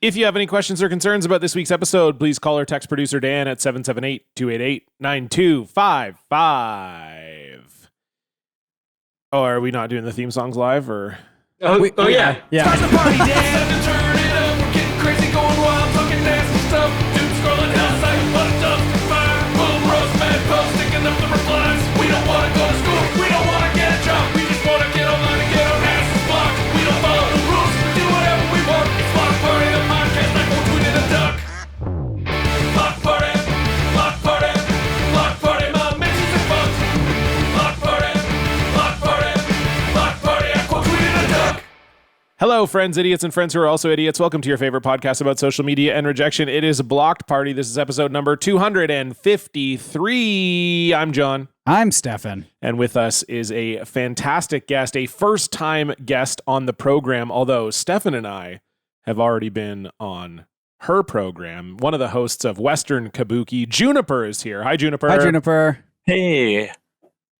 If you have any questions or concerns about this week's episode, please call or text producer Dan at 778-288-9255. Oh, are we not doing the theme songs live or? Yeah. Start the party, Dan. Turn it up. We're getting crazy, going wild, talking nasty stuff. Doom scrolling hellside, what a dumpster fire. Boom, roast, bad post, sticking up the replies. We don't want to go to school. We don't want to get a job. We just want to get online and get our asses blocked. We don't follow the rules. We do whatever we want. It's Block Party, the podcast, like we're tweeting a duck. Block Party, Block Party, Block Party, my mentions are fucked. Block Party, Block Party, Block Party, I quote tweeted a duck. Hello, friends, idiots, and friends who are also idiots. Welcome to your favorite podcast about social media and rejection. It is Blocked Party. This is episode number 253. I'm John. I'm Stefan. And with us is a fantastic guest, a first-time guest on the program, although Stefan and I have already been on her program. One of the hosts of Western Kabuki, Juniper, is here. Hi, Juniper. Hi, Juniper. Hey,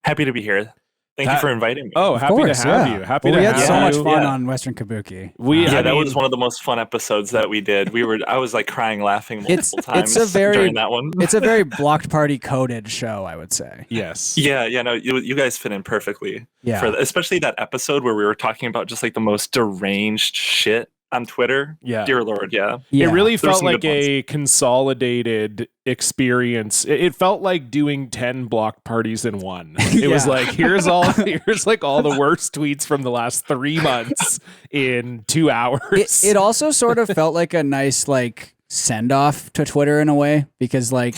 happy to be here. Thank you for inviting me. Oh, happy to have you. Happy to we have had you. so much fun on Western Kabuki. That was one of the most fun episodes that we did. I was like crying, laughing multiple times during that one. It's a very Blocked Party coded show, I would say. Yes. No, you guys fit in perfectly. Yeah. Especially that episode where we were talking about just like the most deranged shit on Twitter. Yeah. Dear Lord, yeah. It really There's felt some like good ones. a consolidated experience. It felt like doing 10 block parties in one. It was like, here's like all the worst tweets from the last 3 months in 2 hours. It also sort of felt like a nice like send off to Twitter in a way, because like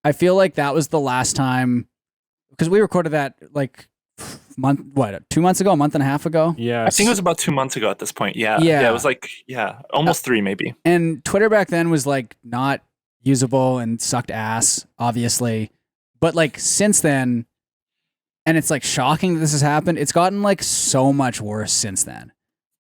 I feel like that was the last time, because we recorded that like 2 months ago, a month and a half ago. Yeah. I think it was about 2 months ago at this point. Yeah. Yeah. It was like, almost 3 maybe. And Twitter back then was like not usable and sucked ass, obviously. But like since then, and it's like shocking that this has happened, it's gotten like so much worse since then.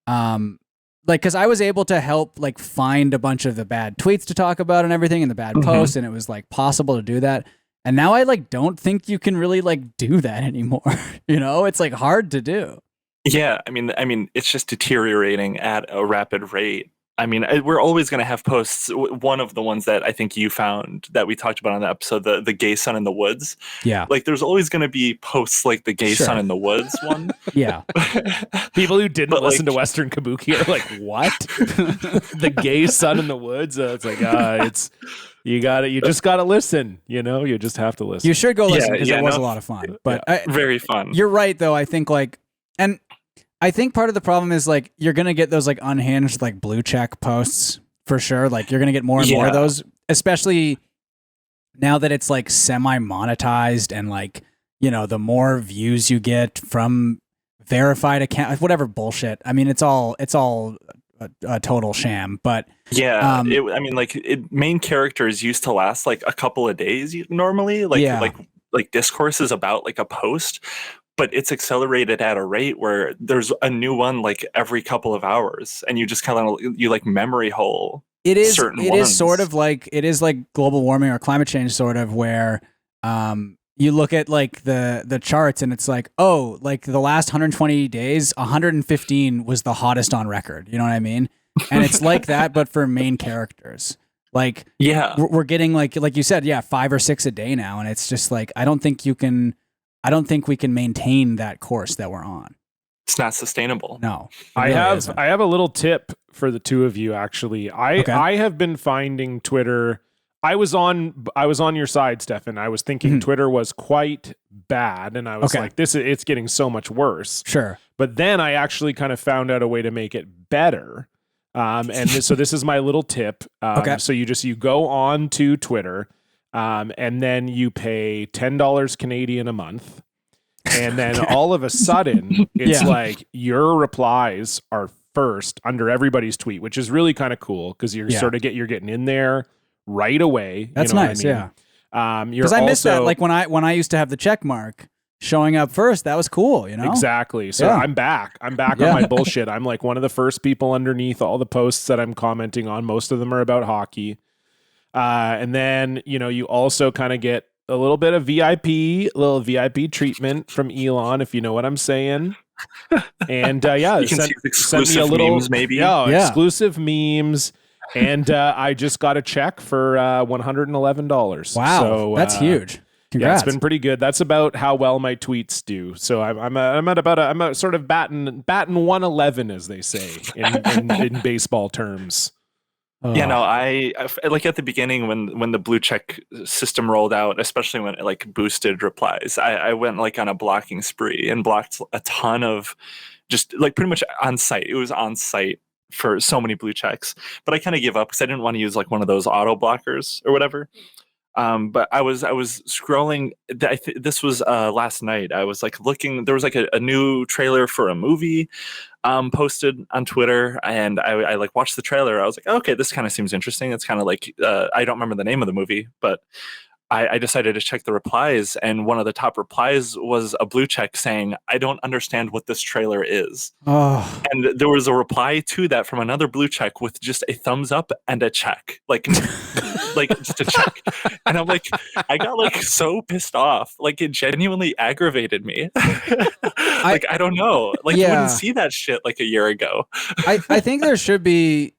Like, cause I was able to help like find a bunch of the bad tweets to talk about and everything and the bad posts, and it was like possible to do that. And now I like don't think you can really like do that anymore. You know, it's like hard to do. Yeah, I mean, it's just deteriorating at a rapid rate. I mean, we're always going to have posts. One of the ones that I think you found that we talked about on the episode, the gay son in the woods. Yeah. Like, there's always going to be posts like the gay son in the woods one. Yeah. People who didn't listen to Western Kabuki are like, what? The gay son in the woods? It's like, you just gotta listen, you just have to listen. You should go listen, because it was a lot of fun. But very fun. You're right, though. I think like, and I think part of the problem is like you're gonna get those like unhinged like blue check posts for sure. Like you're gonna get more and more of those, especially now that it's like semi-monetized, and like, the more views you get from verified account, whatever bullshit. I mean, it's all a total sham. But main characters used to last like a couple of days normally. Like discourse about like a post. But it's accelerated at a rate where there's a new one like every couple of hours, and you just kind of like memory hole. It is sort of like global warming or climate change, sort of, where you look at like the charts and it's like, oh, like the last 120 days, 115 was the hottest on record. You know what I mean? And it's like that, but for main characters. Like, we're getting like you said, 5 or 6 a day now, and it's just like I don't think we can maintain that course that we're on. It's not sustainable. No. I have a little tip for the two of you, actually. I have been finding Twitter. I was on your side, Stefan. I was thinking Twitter was quite bad, and I was like, it's getting so much worse. Sure. But then I actually kind of found out a way to make it better. So this is my little tip. So you go on to Twitter, and then you pay $10 Canadian a month. And then all of a sudden, it's like your replies are first under everybody's tweet, which is really kind of cool, because you're you're getting in there right away. That's nice, yeah. Because I missed that. Like when I used to have the check mark showing up first, that was cool. Exactly. So I'm back. I'm back on my bullshit. I'm like one of the first people underneath all the posts that I'm commenting on. Most of them are about hockey. And then, you also kind of get a little bit of VIP treatment from Elon, if you know what I'm saying. And you can see exclusive memes, maybe. Exclusive memes. And I just got a check for $111. Wow, so, that's huge. Congrats. Yeah, it's been pretty good. That's about how well my tweets do. So I'm a sort of batting 111, as they say in baseball terms. Yeah, no, I like at the beginning when the blue check system rolled out, especially when it like boosted replies, I went like on a blocking spree and blocked a ton of just like pretty much on site. It was on site for so many blue checks, but I kind of gave up because I didn't want to use like one of those auto blockers or whatever. But I was scrolling. This was last night. I was like looking. There was like a new trailer for a movie posted on Twitter, and I like watched the trailer. I was like, okay, this kind of seems interesting. It's kind of like I don't remember the name of the movie, but I decided to check the replies, and one of the top replies was a blue check saying, "I don't understand what this trailer is." Oh. And there was a reply to that from another blue check with just a thumbs up and a check, like just a check. And I'm like, I got like so pissed off, like it genuinely aggravated me. I don't know, like you wouldn't see that shit like a year ago. I think there should be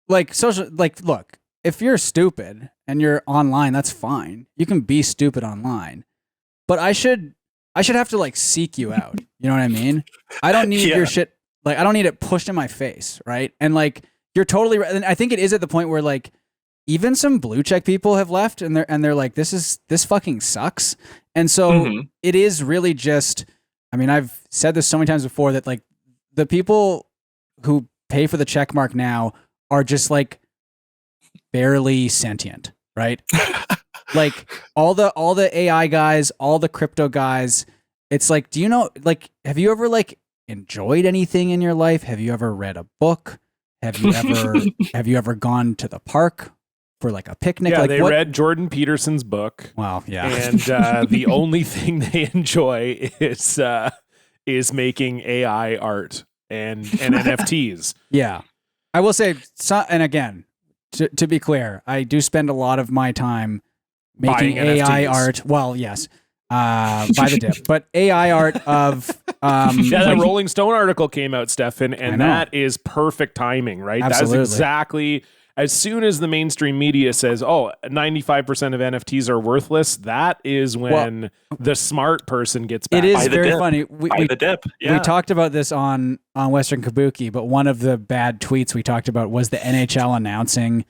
like social, like, look, if you're stupid and you're online, that's fine. You can be stupid online, but I should have to like seek you out. You know what I mean? I don't need your shit. Like, I don't need it pushed in my face. Right. And like, you're totally right. And I think it is at the point where like, even some blue check people have left and they're like, this fucking sucks. And so it is really just, I mean, I've said this so many times before that like the people who pay for the check mark now are just like barely sentient, right? Like all the AI guys, all the crypto guys, it's like, do you know, like, have you ever like enjoyed anything in your life? Have you ever read a book? Have you ever gone to the park for like a picnic? Yeah, like, they read Jordan Peterson's book. Wow, yeah. And the only thing they enjoy is making AI art and NFTs. Yeah. I will say, and again, to be clear, I do spend a lot of my time making AI art. Well, yes, by the dip, but AI art of that Rolling Stone article came out, Stefan, and that is perfect timing, right? Absolutely. That's exactly as soon as the mainstream media says, "Oh, 95% of NFTs are worthless," that is when the smart person gets back. It is very funny. We talked about this on Western Kabuki, but one of the bad tweets we talked about was the NHL announcing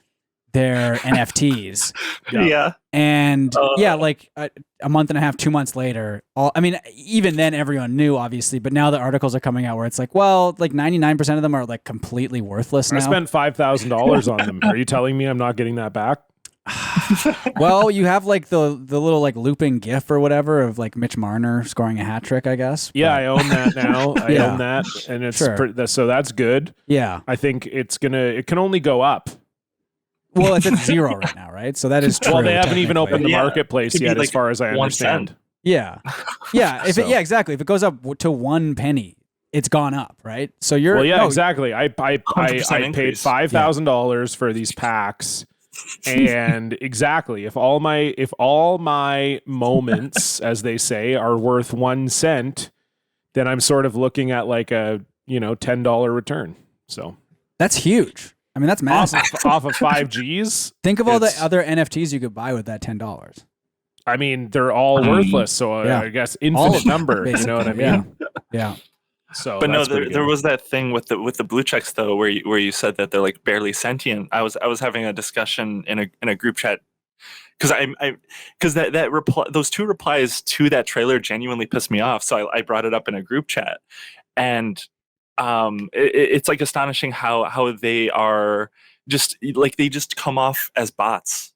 their NFTs. Yeah. And like a month and a half, 2 months later, I mean, even then everyone knew, obviously, but now the articles are coming out where it's like, well, like 99% of them are like completely worthless now. I spent $5,000 on them. Are you telling me I'm not getting that back? Well, you have like the little like looping GIF or whatever of like Mitch Marner scoring a hat trick, I guess. Yeah, I own that now. I own that, and it's so that's good. Yeah, I think it can only go up. Well, it's at 0 right now, right? So that is true. Well, they haven't even opened the marketplace yet, like, as far as I understand. Yeah, yeah. Exactly. If it goes up to 1 penny, it's gone up, right? So you're exactly. I paid $5,000 for these packs, and exactly if all my moments, as they say, are worth 1 cent, then I'm sort of looking at like a $10 return. So that's huge. I mean, that's massive. Off of 5Gs. Think of all the other NFTs you could buy with that $10. I mean, they're all worthless. So I guess infinite number. You know what I mean? Yeah. So, but no, there was that thing with the blue checks though, where you said that they're like barely sentient. I was having a discussion in a group chat because that reply, those 2 replies to that trailer genuinely pissed me off. So I brought it up in a group chat, and it's like astonishing how they are just like they just come off as bots.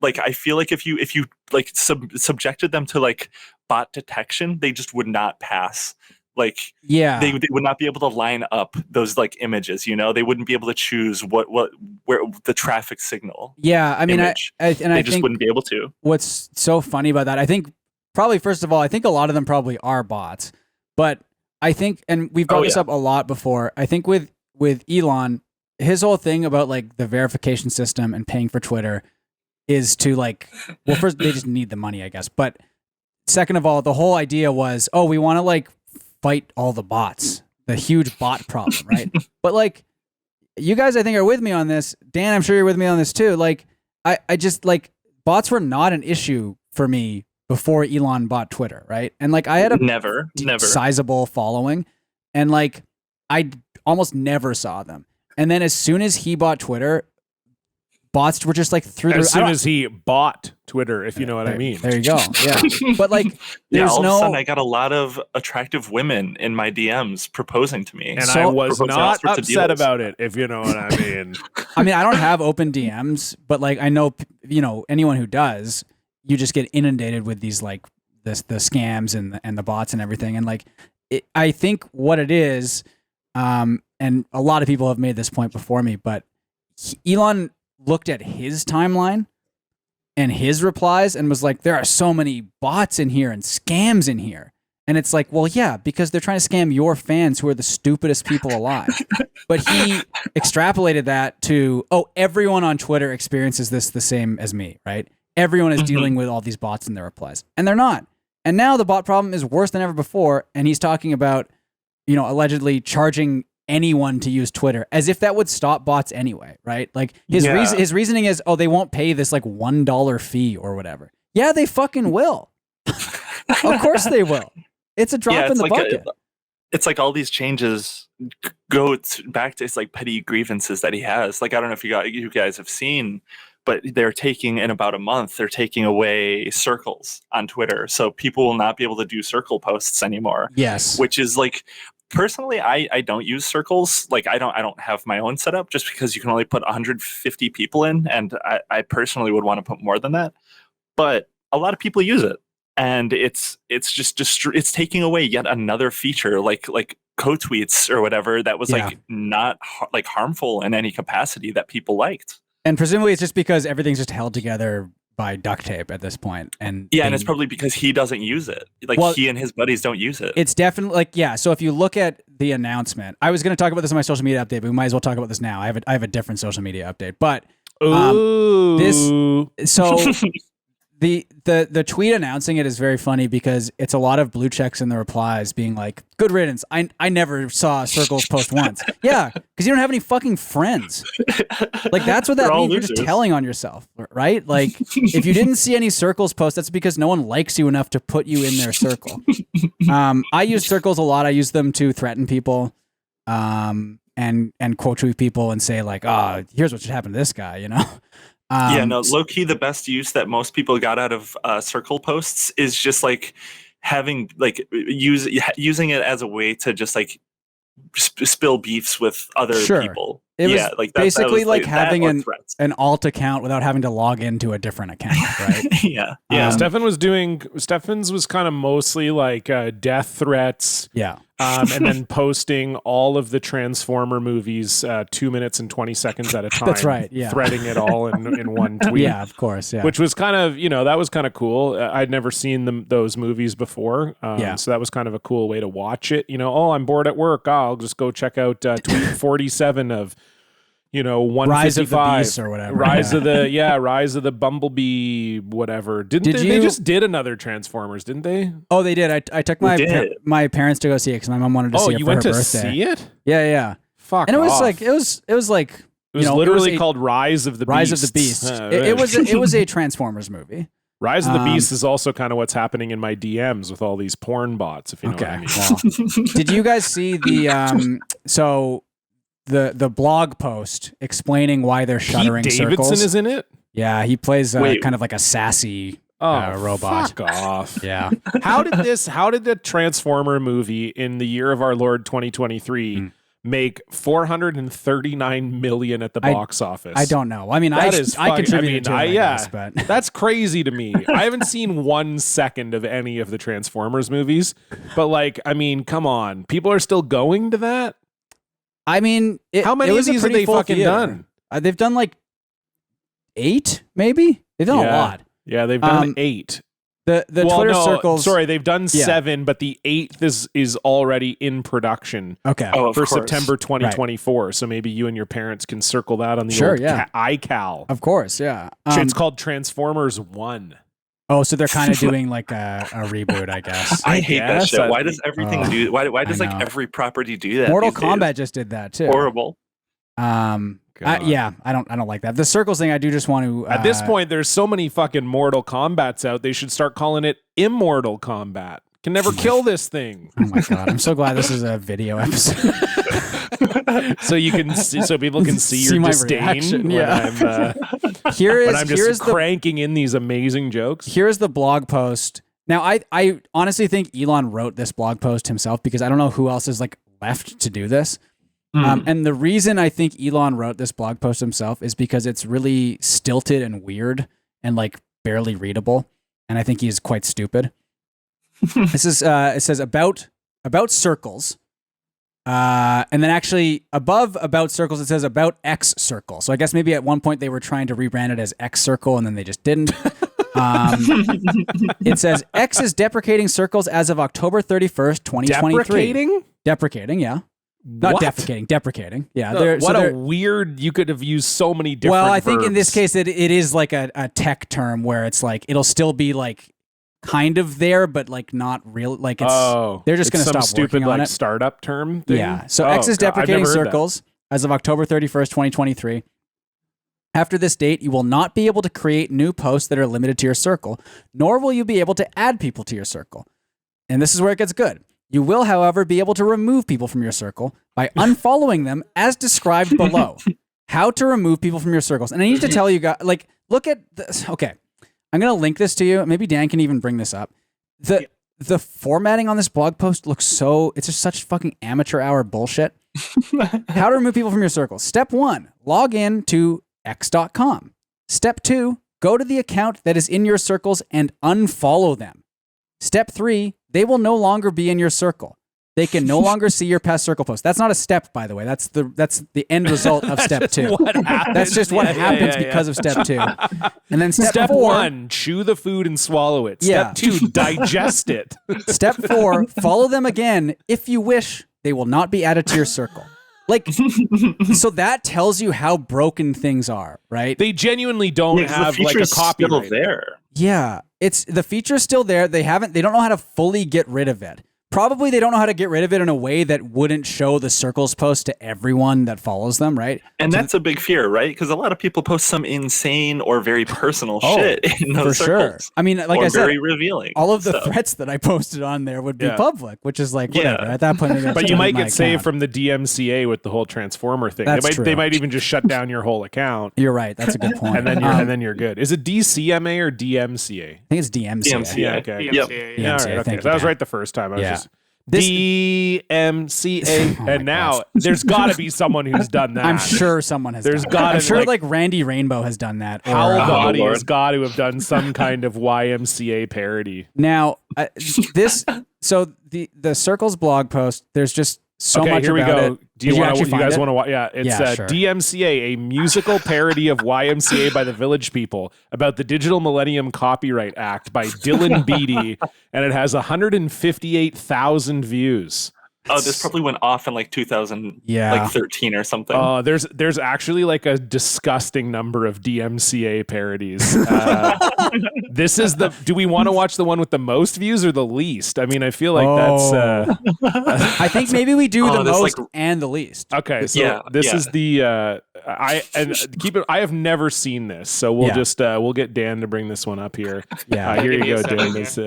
Like I feel like if you like subjected them to like bot detection, they just would not pass. Like they would not be able to line up those like images. They wouldn't be able to choose where the traffic signal. Yeah, I mean, image. I just wouldn't be able to. What's so funny about that? I think probably first of all, I think a lot of them probably are bots, but I think, and we've brought this up a lot before, I think with Elon, his whole thing about like the verification system and paying for Twitter is to like, well, first they just need the money, I guess. But second of all, the whole idea was, we want to like fight all the bots, the huge bot problem, right? But like, you guys, I think, are with me on this. Dan, I'm sure you're with me on this too. Like, I just like bots were not an issue for me before Elon bought Twitter, right? And like I had a never sizable following, and like I almost never saw them. And then as soon as he bought Twitter, bots were just like through. As soon as he bought Twitter, if you know what I mean. There you go. Yeah, but like there's all no. of a sudden I got a lot of attractive women in my DMs proposing to me, and I was not upset about it, if you know what I mean. I mean, I don't have open DMs, but like I know, anyone who does, you just get inundated with these like the scams and the bots and everything. And like, I think what it is, and a lot of people have made this point before me, but Elon looked at his timeline and his replies and was like, there are so many bots in here and scams in here. And it's like, well, yeah, because they're trying to scam your fans who are the stupidest people alive. But he extrapolated that to, everyone on Twitter experiences this the same as me, right? Everyone is dealing with all these bots in their replies. And they're not. And now the bot problem is worse than ever before. And he's talking about, allegedly charging anyone to use Twitter as if that would stop bots anyway, right? Like his reasoning is, they won't pay this like $1 fee or whatever. Yeah, they fucking will. Of course they will. It's a drop in the bucket. It's like all these changes go back to like petty grievances that he has. Like, I don't know if you guys have seen, but they're taking in about a month, they're taking away circles on Twitter. So people will not be able to do circle posts anymore. Yes. Which is like, personally, I don't use circles. Like I don't have my own setup just because you can only put 150 people in. And I personally would want to put more than that. But a lot of people use it. And it's just it's taking away yet another feature like co-tweets or whatever that was like not like harmful in any capacity that people liked. And presumably it's just because everything's just held together by duct tape at this point. And and it's probably because he doesn't use it. Like he and his buddies don't use it. It's definitely like, so if you look at the announcement, I was going to talk about this in my social media update, but we might as well talk about this now. I have a different social media update, but The tweet announcing it is very funny because it's a lot of blue checks in the replies being like, good riddance. I never saw Circles post once. Yeah, because you don't have any fucking friends. Like, that's what that means. You're just telling on yourself, right? Like, if you didn't see any Circles post, that's because no one likes you enough to put you in their circle. I use Circles a lot. I use them to threaten people and quote tweet people and say like, here's what should happen to this guy, low key, the best use that most people got out of circle posts is just like having like using it as a way to just like spill beefs with other people. It was like basically like having an alt account without having to log into a different account, right? Yeah. Stefan's was kind of mostly like death threats. Yeah. And then posting all of the Transformer movies 2 minutes and 20 seconds at a time. That's right. Yeah. Threading it all in one tweet. Yeah, of course. Yeah. Which was kind of, that was kind of cool. I'd never seen those movies before. So that was kind of a cool way to watch it. I'm bored at work. I'll just go check out tweet 47 of 155. Rise of the Beast or whatever. Rise of the Bumblebee, whatever. They just did another Transformers, didn't they? Oh, they did. I took my parents to go see it because my mom wanted to see it for her birthday. Oh, you went to see it? Yeah. Fuck. And it was off. Like it was literally called Rise of the Beast. Rise of the Beast. It was a Transformers movie. Rise of the Beast is also kind of what's happening in my DMs with all these porn bots, if you know what I mean. Well, did you guys see the blog post explaining why they're shuttering Pete Circles? Davidson is in it? Yeah, he plays kind of like a sassy robot. Fuck off. Yeah. How did the Transformer movie in the year of our Lord 2023 make $439 million at the box office? I don't know. I mean, I contributed to it, guess, but that's crazy to me. I haven't seen 1 second of any of the Transformers movies, but like, I mean, come on. People are still going to that? I mean, how many of these have they fucking done? They've done like 8, maybe. They've done a lot. Yeah, they've done 8. The Twitter circles. Sorry, they've done 7, but the 8th is already in production. Okay, for September 2024. Right. So maybe you and your parents can circle that on the iCal. Of course, yeah. It's called Transformers 1. Oh, so they're kind of doing like a reboot, I guess. I hate that shit. Why does everything do? Why does like every property do that? Mortal Kombat just did that too. Horrible. I don't like that. The circles thing, I do just want to. At this point, there's so many fucking Mortal Kombats out. They should start calling it Immortal Kombat. Can never kill this thing. Oh my god! I'm so glad this is a video episode. So you can see, so people can see your my disdain reaction. when Yeah. I'm just cranking in these amazing jokes. Here's the blog post. Now, I honestly think Elon wrote this blog post himself because I don't know who else is like left to do this. And the reason I think Elon wrote this blog post himself is because it's really stilted and weird and like barely readable. And I think he's quite stupid. This is it says about circles. And then actually above about circles, it says about X circle. So I guess maybe at one point they were trying to rebrand it as X circle and then they just didn't. It says X is deprecating circles as of October 31st, 2023. Deprecating, yeah. Not What? defecating, deprecating. Yeah. A weird, you could have used so many different Well, I think in verbs. this case it is like a tech term where it's like it'll still be like kind of there, but like not real. Like it's they're just going to some stop stupid working on like it. startup term thing? Yeah. So X is deprecating I've never heard that. circles as of October 31st, 2023. After this date, you will not be able to create new posts that are limited to your circle, nor will you be able to add people to your circle. And this is where it gets good. You will, however, be able to remove people from your circle by unfollowing them as described below. How to remove people from your circles. And I need to tell you guys, like, look at this. Okay. I'm going to link this to you. Maybe Dan can even bring this up. The formatting on this blog post looks it's just such fucking amateur hour bullshit. How to remove people from your circle. Step 1, log in to x.com. Step 2, go to the account that is in your circles and unfollow them. Step 3, they will no longer be in your circle. They can no longer see your past circle posts. That's not a step, by the way. That's the end result of step 2. That's just what happens because of step 2. And then step 4, 1, chew the food and swallow it. Step 2, digest it. Step 4, follow them again. If you wish, they will not be added to your circle. Like, so that tells you how broken things are, right? They genuinely don't have like a copyright. Still there. Yeah, the feature's still there. They don't know how to fully get rid of it. Probably they don't know how to get rid of it in a way that wouldn't show the circles post to everyone that follows them, right? And that's a big fear, right? Because a lot of people post some insane or very personal shit in those for circles. Sure. I mean, like or I said, very revealing. all of the threats that I posted on there would be public, which is like whatever. At that point, maybe but you might get saved from the DMCA with the whole Transformer thing. They might even just shut down your whole account. You're right. That's a good point. and then you're good. Is it DCMA or DMCA? I think it's DMCA. DMCA. Yeah, okay. Yep. Yeah, all right, okay. So I was right the first time. I was just DMCA, and now there's got to be someone who's done that. I'm sure someone has. There's done got. I'm sure like Randy Rainbow has done that. Howell Body has got to have done some kind of YMCA parody. Now, so the Circles blog post. There's just so much. Here we about go. It. Do you guys want to watch? Yeah, it's sure. DMCA, a musical parody of YMCA by the Village People about the Digital Millennium Copyright Act by Dylan Beatty, and it has 158,000 views. Oh, this probably went off in like 2013 or something. There's actually like a disgusting number of DMCA parodies. This is do we want to watch the one with the most views or the least? I mean, I feel like that's. I think maybe we do the most and the least. Okay, so this is the I have never seen this, so we'll just we'll get Dan to bring this one up here. Yeah, here you go, Dan. This.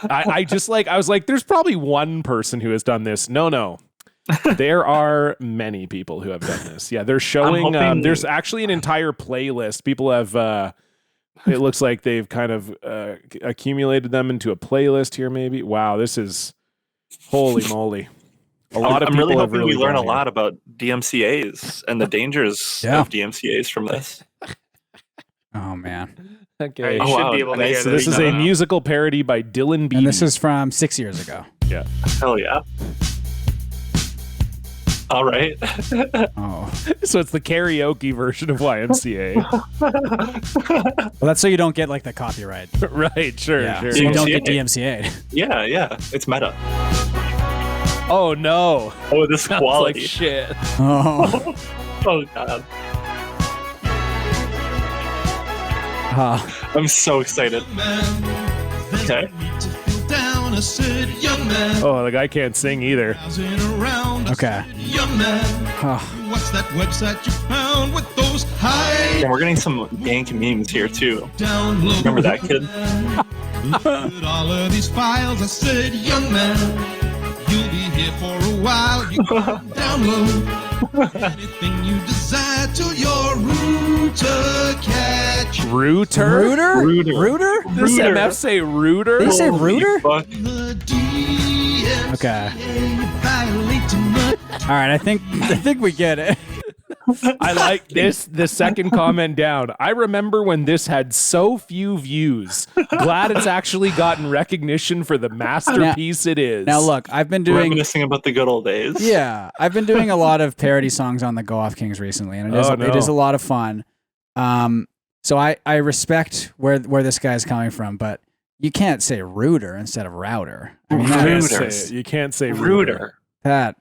I was like, there's probably one person who has done this. No. There are many people who have done this. Yeah, they're showing. There's actually an entire playlist. People have. It looks like they've kind of accumulated them into a playlist here. Maybe. Wow, this is holy moly. A lot of I'm people really hoping we learn a here. lot about DMCAs and the dangers of DMCAs from this. Oh man. Okay. You should be able to hear So this is a musical parody by Dylan Beatty. And this is from 6 years ago. Yeah. Hell yeah. All right. Oh. So it's the karaoke version of YMCA. Well, that's so you don't get like the copyright. Right, sure. So you don't get DMCA. Yeah. It's meta. Oh no. Oh, this Sounds quality. like shit. Oh. Oh god. Uh, I'm so excited. Okay. said, young man. Oh, the guy can't sing either. Around, Okay. Young man. What's that website you found with those high And we're getting some dank memes here too. downloads? Remember that kid? Look at all of these files. I said, young man, you'll be here for a while. You can download anything you desire till your router catch. Rooter? Rooter? Does MF say rooter? Did he say Holy rooter? fuck. The DMCA Okay. violate tonight. All right, I think we get it. I like this. The second comment down. I remember when this had so few views. Glad it's actually gotten recognition for the masterpiece it is. Now look, I've been doing Reminiscing about the good old days. Yeah, I've been doing a lot of parody songs on the Go Off Kings recently, and it is a lot of fun. So I respect where this guy's coming from, but you can't say rooter instead of router. I mean, you can't say rooter. that.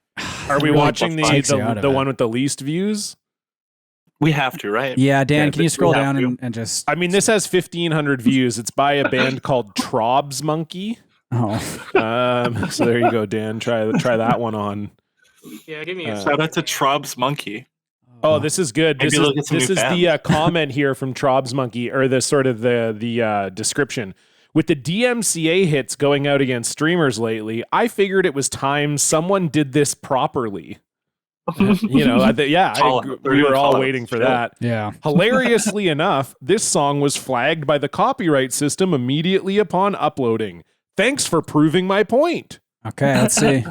Are we watching takes you out of the it. one with the least views? We have to, right? Yeah, Dan, can you scroll we have down to. and just? I mean, this has 1,500 views. It's by a band called Trobs Monkey. Oh, So there you go, Dan. Try that one on. Yeah, give me a Shout out to Trobs Monkey. Oh, this is good. Maybe This look at some is new the comment here from Trobs Monkey, or the sort of the description. With the DMCA hits going out against streamers lately, I figured it was time someone did this properly. You know, we were all waiting for that. yeah. Hilariously enough, this song was flagged by the copyright system immediately upon uploading. Thanks for proving my point. Okay, let's see.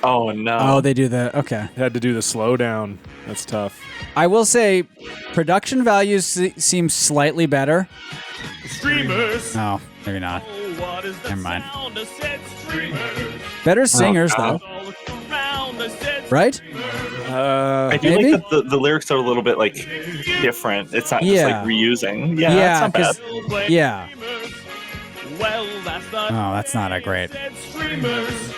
Oh no. Oh, they do the okay. Had to do the slowdown. That's tough. I will say, production values seem slightly better. streamers. No, maybe not. What is the Never mind. sound of said streamers? Better singers God. though, All look around the said right? I do Maybe? like that the lyrics are a little bit like different. It's not just Yeah. like reusing. Yeah, Yeah, that's not 'cause- bad. Yeah. Well, that's not Oh, that's not a great. said streamers.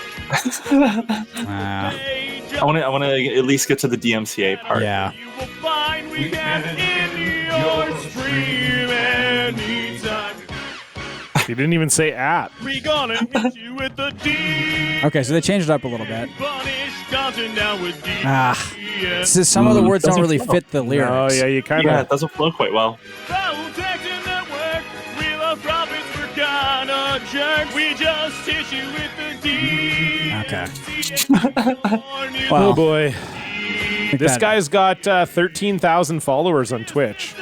I want to at least get to the DMCA part. Yeah. You will find we have in your stream anytime. You didn't even say at. We gonna hit you with the D. Okay, so they changed it up a little bit. Punish content now with D. Ah, some of the words don't doesn't really flow. fit the lyrics. Oh, yeah, you kind Yeah, of. it doesn't flow quite well. Protecting network. We love profits. We're kinda jerks. We just hit you with the D. Okay. Oh Well, boy. I think This that- guy's got 13,000 followers on Twitch.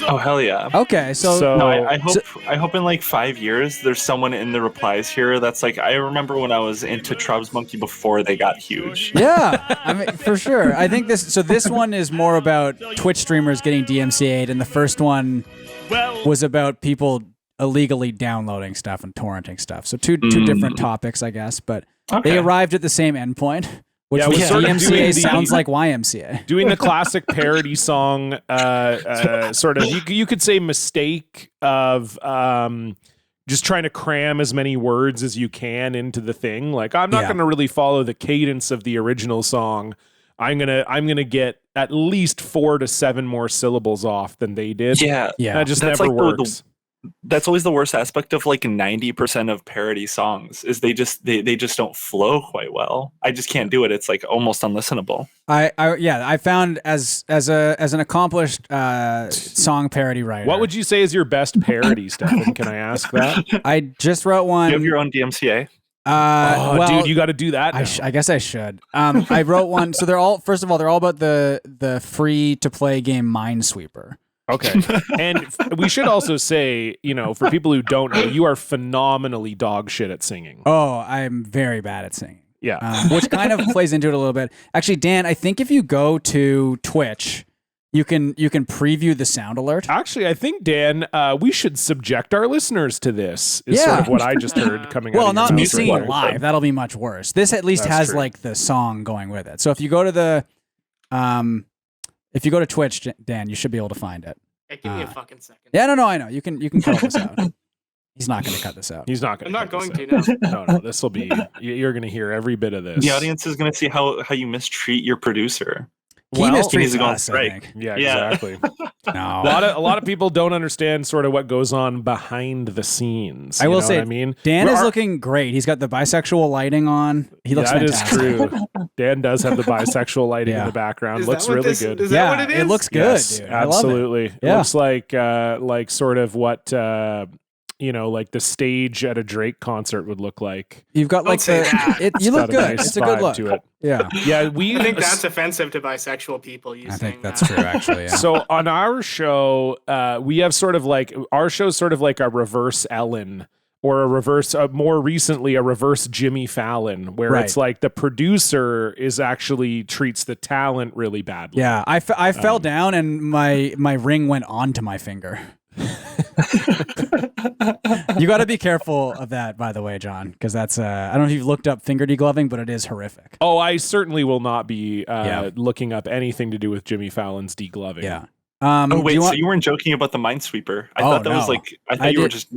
Oh hell yeah. Okay, so No, I hope in like 5 years there's someone in the replies here that's like, I remember when I was into Trubs Monkey before they got huge. yeah, I mean for sure. I think this one is more about Twitch streamers getting DMCA'd, and the first one was about people illegally downloading stuff and torrenting stuff. So two different topics, I guess, but Okay. they arrived at the same endpoint, which Yeah, was we sort of doing DMCA the- sounds like YMCA. Doing the classic parody song, sort of, you could say mistake of just trying to cram as many words as you can into the thing. Like, I'm not Yeah. going to really follow the cadence of the original song. I'm gonna get at least 4 to 7 more syllables off than they did. Yeah. Yeah, That just That's never like the- works. That's always the worst aspect of like 90% of parody songs is they just don't flow quite well. I just can't do it. It's like almost unlistenable. I found as an accomplished song parody writer. What would you say is your best parody, Stefan? Can I ask that? I just wrote one. You have your own DMCA? Oh, well, dude, you got to do that. now. I guess I should. I wrote one. So they're all about the free to play game Minesweeper. Okay. And we should also say, for people who don't know, you are phenomenally dog shit at singing. Oh, I'm very bad at singing. Yeah. Which kind of plays into it a little bit. Actually, Dan, I think if you go to Twitch, you can preview the sound alert. Actually, I think, Dan, we should subject our listeners to this, is sort of what I just heard coming out Well, of your not me mouth right singing there. live. That'll be much worse. This at least That's has true. like the song going with it. So if you go to if you go to Twitch, Dan, you should be able to find it. Hey, give me a fucking second. Yeah, no, I know. You can cut this out. He's not going to cut this out. He's not going I'm not going to now. No, this will be, you're going to hear every bit of this. The audience is going to see how you mistreat your producer. He Well, mistreats he needs to go on us, I strike. think. Yeah, Yeah. exactly. No. A lot of people don't understand sort of what goes on behind the scenes. I you will know say, what I mean, Dan We're- is looking great. He's got the bisexual lighting on. He looks that is fantastic. true. Dan does have the bisexual lighting in Yeah. the background. Is that Looks what really this- good. is that what it is? It looks good, Yes, dude. I love it. absolutely. Yeah. Looks like sort of what like the stage at a Drake concert would look like. You've got like Don't say that. you look Got a good. nice It's a good vibe look. to it. Yeah. Yeah, we I think that's offensive to bisexual people. You I saying think that's that. true, actually. Yeah. So on our show, we have sort of like our show's sort of like a reverse Ellen or a reverse, more recently, a reverse Jimmy Fallon, where Right. it's like the producer is actually treats the talent really badly. Yeah, I fell down and my ring went onto my finger. You got to be careful of that, by the way, John, because that's I don't know if you've looked up finger degloving, but it is horrific. Oh, I certainly will not be Yeah. looking up anything to do with Jimmy Fallon's degloving. Yeah. Oh do wait, you so want- you weren't joking about the Minesweeper? I Oh, thought that was no. like I thought I you were did- just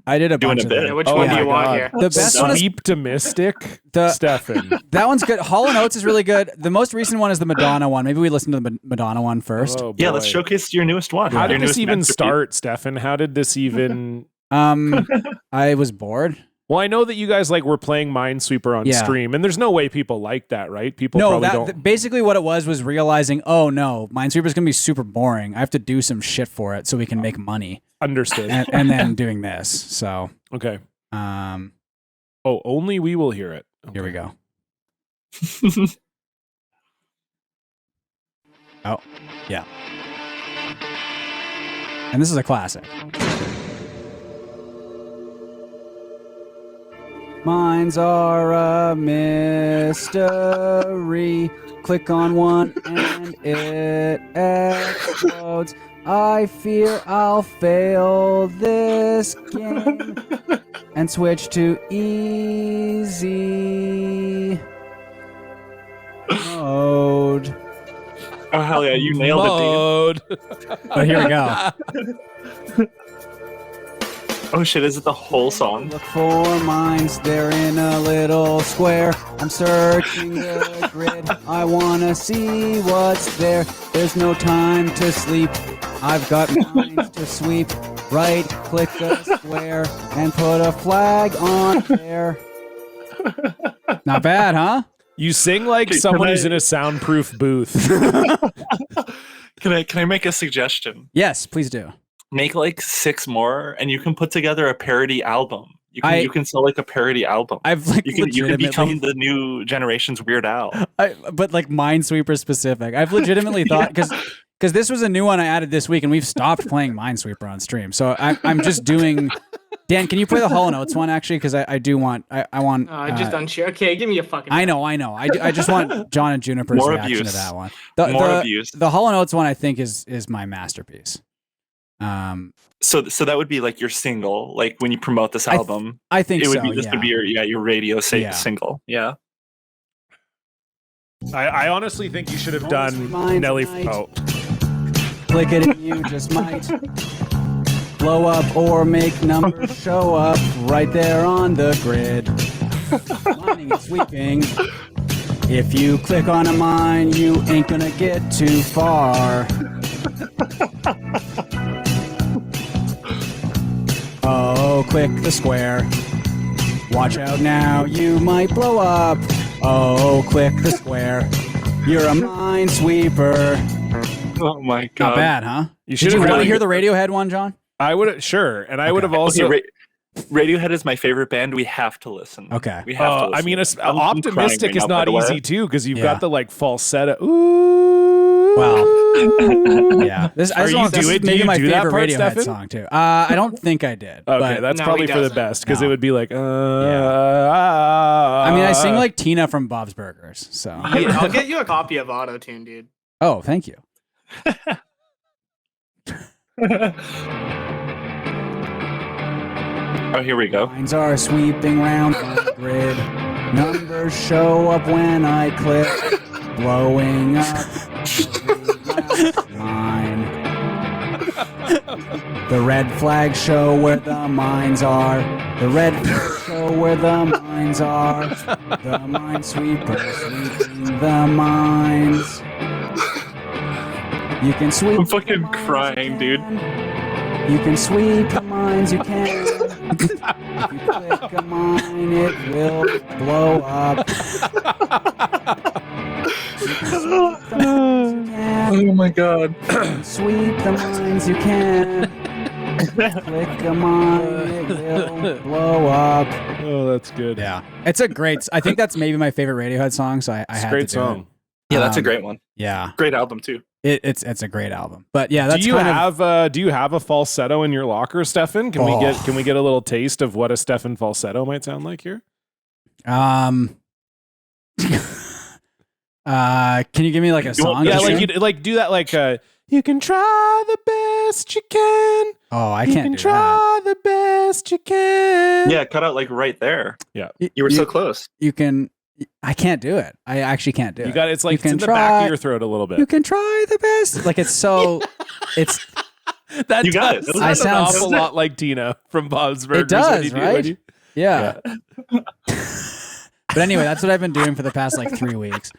I did a doing bunch a of bit. them. Yeah, which Oh one do my you want God. here? The best one is Sweeptomistic, The- Stefan. that one's good. Hall and Oates is really good. The most recent one is the Madonna one. Maybe we listen to the Madonna one first. Oh, Yeah, let's boy. showcase your newest one. How Your did this newest even masterpiece. start, Stefan? How did this even? I was bored. Well, I know that you guys like were playing Minesweeper on Yeah. stream, and there's no way people like that, right? People No, probably that don't. basically what it was realizing, oh no, Minesweeper's gonna be super boring. I have to do some shit for it so we can make money, Understood. and then doing this. So, Okay. um, Oh, only we will hear it. here we go. Oh, yeah. And this is a classic. Minds are a mystery. Click on one and it explodes. I fear I'll fail this game and switch to easy mode. Oh hell yeah, you nailed Mode. But here we go. it, Dean. Oh shit, is it the whole song? Look for mines, they're in a little square. I'm searching the grid, I wanna see what's there. There's no time to sleep, I've got mines to sweep. Right click the square and put a flag on there. Not bad, huh? You sing like Can someone I- who's in a soundproof booth. Can I make a suggestion? Yes, please do. Make like 6 more, and you can put together a parody album. I- You can sell like a parody album. I've like You can legitimately, become the new generation's Weird Al. but like Minesweeper specific. I've legitimately thought because this was a new one I added this week, and we've stopped playing Minesweeper on stream. So I'm just doing. Dan, can you play the Hall and Oates one actually? Because I do want I want. Just unsure. Okay, give me a fucking. I know. I just want John and Juniper's More reaction abuse. to that one. More abuse. The Hall and Oates one I think is my masterpiece. So that would be like your single, like when you promote this album. I think it would so. be this Yeah. would be your radio Yeah. single. Yeah. I honestly think you should have Almost done mine Nelly. tonight. Oh, Click it and you just might blow up or make numbers show up right there on the grid. Mining and sweeping. If you click on a mine, you ain't gonna get too far. Oh, click the square. Watch out now, you might blow up. Oh, click the square. You're a minesweeper. Oh my god. Not bad, huh? you Did should you have want to really. hear the Radiohead one, John? I would sure, and I would have also. Okay, Radiohead is my favorite band. We have to listen. Okay. We have to listen. I mean, I'm optimistic crying is right now, not by the way. easy too because you've Yeah. got the like falsetto. Ooh. Well, yeah. This Are you this do is it? Do maybe you my do that favorite part, Radiohead Stefan? song too. I don't think I did. Okay, but, that's No, probably he for the doesn't. best because No. it would be like. I mean, I sing like Tina from Bob's Burgers. So. I'll get you a copy of Auto-Tune, dude. Oh, thank you. Oh, here we go. Lines are sweeping round the grid. Numbers show up when I click. Blowing up every last line. The red flags show where the mines are. The red flags show where the mines are. The minesweeper sweeping the mines. You can sweep. I'm fucking crying, dude. You can sweep the mines you can. If you click a mine, it will blow up. Oh my god. Sweep the mines you can. Click a mine, it will blow up. Oh, that's good. Yeah, it's a great. I think that's maybe my favorite Radiohead song. So I It's had a great to do song. it. Yeah, that's a great one. Yeah, Great album too. it's a great album. But yeah, that's do you kind have a falsetto in your locker, Stefan? Can we get a little taste of what a Stefan falsetto might sound like here? Can you give me like a song? Yeah, to like sing? you like do that like you can try the best you can. Oh, I You can't can do try the best you can. Yeah, cut out like right there. Yeah. You were so close. You can. I can't do it. I actually can't do it. You got it's like You it's can in the try- back of your throat a little You bit. can try the best. Like it's so. It's. That You got it. does That was I sound sound an awful so- lot like Tina from Bob's Burgers. It does, when you do- when right? you- Yeah. But anyway, that's what I've been doing for the past like 3 weeks.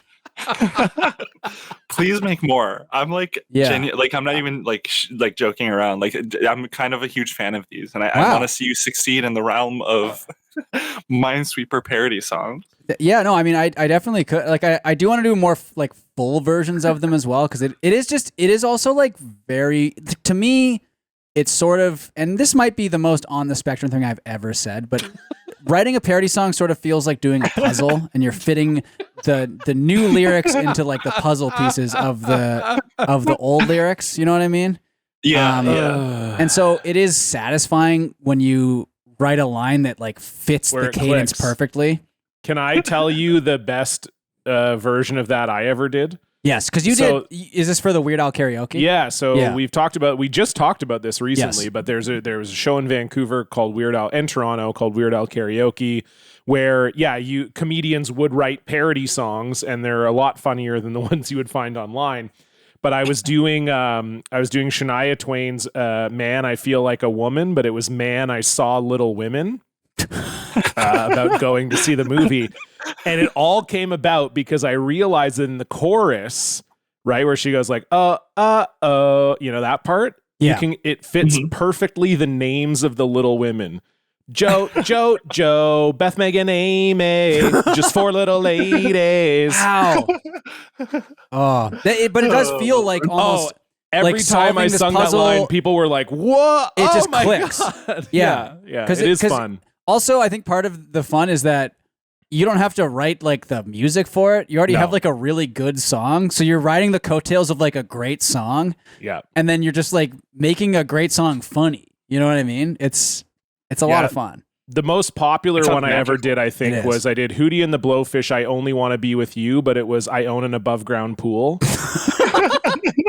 Please make more. I'm like, Yeah. like I'm not even like like joking around. Like I'm kind of a huge fan of these, and I Wow. want to see you succeed in the realm of Minesweeper parody songs. Yeah, no, I mean, I definitely could. Like, I do want to do more like full versions of them as well, because it is also like very, to me, it's sort of, and this might be the most on the spectrum thing I've ever said, but writing a parody song sort of feels like doing a puzzle, and you're fitting the new lyrics into like the puzzle pieces of the old lyrics. You know what I mean? Yeah, And so it is satisfying when you write a line that like fits Where the it cadence clicks. perfectly. Can I tell you the best version of that I ever did? Yes, because you So- did. Is this for the Weird Al karaoke? Yeah, so Yeah. we just talked about this recently, Yes. but there was a show in Vancouver called Weird Al, and Toronto called Weird Al Karaoke, where comedians would write parody songs, and they're a lot funnier than the ones you would find online. But I was doing Shania Twain's "Man, I Feel Like a Woman," but it was "Man, I Saw Little Women." About going to see the movie, and it all came about because I realized that in the chorus, right where she goes like you know that part, Yeah. it fits perfectly the names of the little women. Joe, Beth, Megan, Amy, just 4 little ladies. Wow. But it does feel like almost. Every like time I solving this sung puzzle, that line, people were like, "What?" It just my clicks. God. Yeah. yeah. 'Cause It is 'cause fun. Also, I think part of the fun is that you don't have to write like the music for it. You already No. have like a really good song, so you're riding the coattails of like a great song, Yeah. and then you're just like making a great song funny. You know what I mean? It's a lot of fun. The most popular Sounds one I ever magical. did, I It think, is. was I did Hootie and the Blowfish, I Only Want to Be With You, but it was I Own an Above Ground Pool.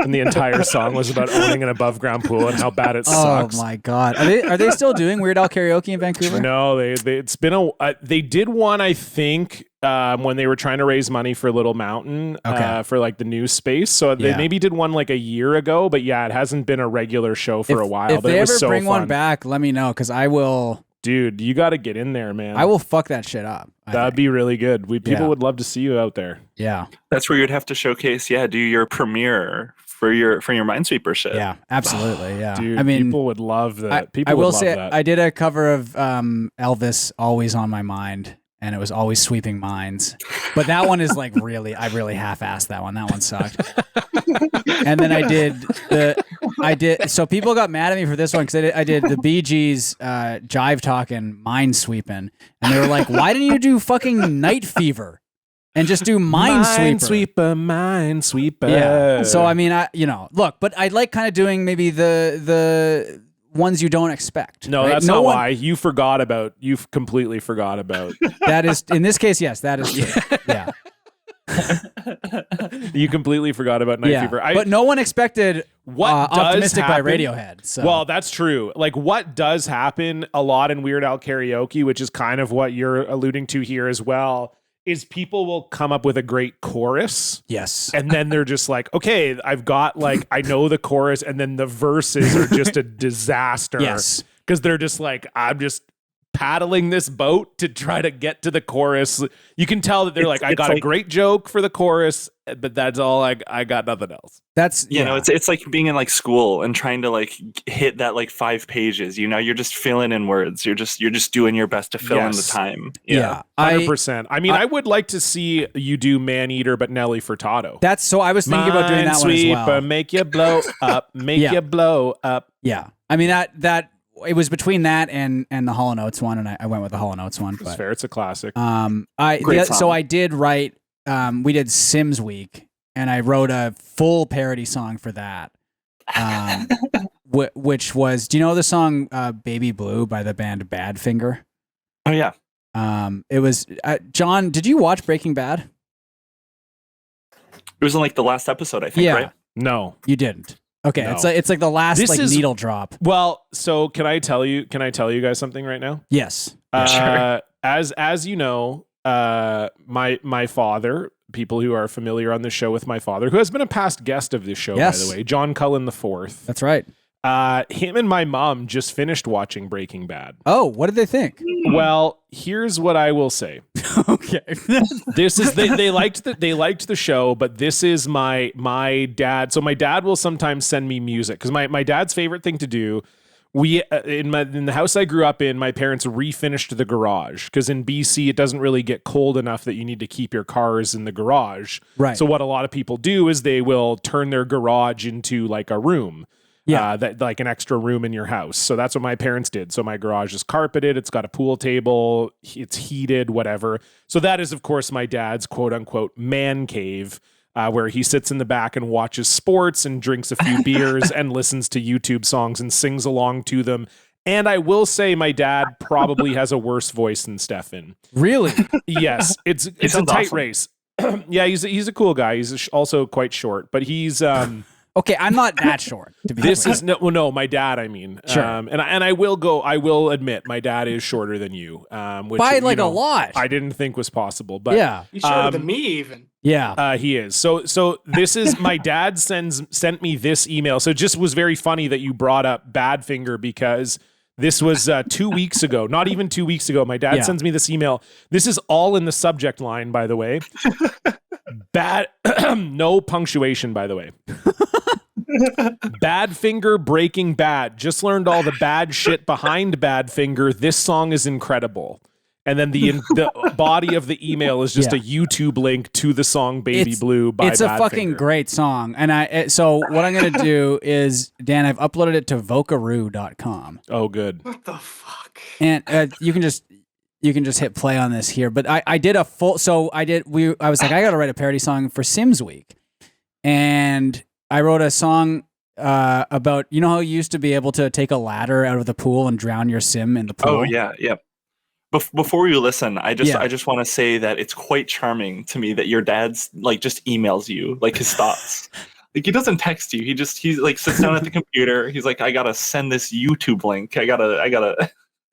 And the entire song was about owning an above ground pool and how bad it sucks. Oh my god, are they still doing Weird Al karaoke in Vancouver? No, it's been they did one, I think, when they were trying to raise money for Little Mountain, Okay. for like the new space. So they Yeah. maybe did one like a year ago, but yeah, it hasn't been a regular show for a while. If But they it was ever so bring fun. one back, let me know because I will. Dude, you got to get in there, man. I will fuck that shit up. I That'd think. be really good. People Yeah. would love to see you out there. Yeah, That's where you'd have to showcase. Do your premiere for your Minesweeper shit. yeah, absolutely. Yeah, Dude, I mean, people would love that. I will say that. I did a cover of Elvis "Always on My Mind," and it was "Always Sweeping Minds." But that one is like I really half-assed that one. That one sucked. And then I did. So people got mad at me for this one because I did the Bee Gees jive talking mind sweeping, and they were like, "Why didn't you do fucking Night Fever and just do Minesweeper?" Minesweeper. Yeah. So I mean, look, but I like kind of doing maybe the ones you don't expect. No, right? that's No not one- why. You completely forgot about. That is in this case, yes, that is true. Yeah. You completely forgot about Night Fever. But no one expected What does Optimistic by happen- Radiohead. So. Well, that's true. Like what does happen a lot in Weird Al karaoke, which is kind of what you're alluding to here as well, is people will come up with a great chorus. Yes. And then they're just like, okay, I've got like, I know the chorus, and then the verses are just a disaster. Yes. Because they're just like, I'm just paddling this boat to try to get to the chorus. You can tell that they're like, I got a great joke for the chorus, but that's all. I got nothing else. That's you know, it's like being in like school and trying to like hit that like 5 pages. You know, you're just filling in words. You're just doing your best to fill in the time. Yeah, 100%. I mean, I would like to see you do Man Eater, but Nelly Furtado. That's so. I was thinking about doing that one as well. Make you blow up. Make you blow up. Yeah, I mean that. It was between that and the Hall & Oates one, and I went with the Hall & Oates one. It's fair. It's a classic. So I did write. We did Sims Week, and I wrote a full parody song for that. Which was, do you know the song "Baby Blue" by the band Badfinger? Oh yeah. It was John. Did you watch Breaking Bad? It was in like the last episode, I think. Right? No, you didn't. Okay, no. It's like the last needle drop. Well, so can I tell you guys something right now? Yes. Sure. As you know, my father, people who are familiar on the show with my father, who has been a past guest of this show, by the way, John Cullen IV. That's right. Him and my mom just finished watching Breaking Bad. Oh, what did they think? Well, here's what I will say. Okay. This is they liked the show, but this is my dad. So my dad will sometimes send me music because my dad's favorite thing to do. We in the house I grew up in, my parents refinished the garage because in BC it doesn't really get cold enough that you need to keep your cars in the garage. Right. So what a lot of people do is they will turn their garage into like a room. Yeah, that like an extra room in your house. So that's what my parents did. So my garage is carpeted. It's got a pool table. It's heated, whatever. So that is, of course, my dad's quote unquote man cave, where he sits in the back and watches sports and drinks a few beers and listens to YouTube songs and sings along to them. And I will say my dad probably has a worse voice than Stefan. Really? Yes. It's a tight race. Yeah, he's a cool guy. He's also quite short, but he's okay, I'm not that short. To be this clear. is no, my dad. I mean, sure. And I will admit, my dad is shorter than you, which by like a lot. I didn't think was possible, but yeah, he's shorter than me even. Yeah, he is. So this is my dad sent me this email. So it just was very funny that you brought up Badfinger because this was 2 weeks ago, not even 2 weeks ago. My dad sends me this email. This is all in the subject line, by the way. Bad, no punctuation, by the way. Badfinger Breaking Bad. Just learned all the bad shit behind Badfinger. This song is incredible. And then the body of the email is just a YouTube link to the song "Baby Blue" by Badfinger. It's a fucking great song. And so what I'm gonna do is, Dan, I've uploaded it to vocaroo.com. Oh, good. What the fuck? And you can just hit play on this here. But I did a full. So I was like, I gotta write a parody song for Sims Week, and I wrote a song about, you know how you used to be able to take a ladder out of the pool and drown your sim in the pool? Oh yeah. Before you listen, I just want to say that it's quite charming to me that your dad's like just emails you like his thoughts. Like he doesn't text you. He's like sits down at the computer. He's like, I gotta send this YouTube link. I gotta.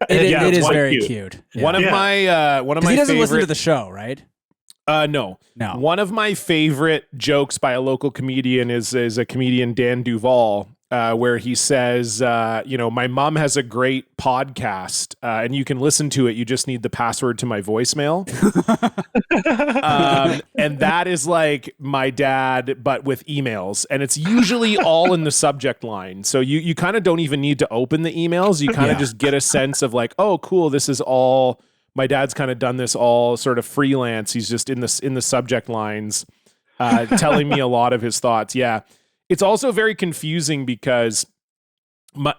It is very cute. Yeah. One of my he doesn't favorite, listen to the show, right? No. One of my favorite jokes by a local comedian is a comedian, Dan Duvall, where he says, my mom has a great podcast and you can listen to it. You just need the password to my voicemail. And that is like my dad, but with emails. And it's usually all in the subject line. So you kind of don't even need to open the emails. You kind of just get a sense of like, oh, cool, this is all... My dad's kind of done this all sort of freelance. He's just in the subject lines, telling me a lot of his thoughts. Yeah. It's also very confusing because,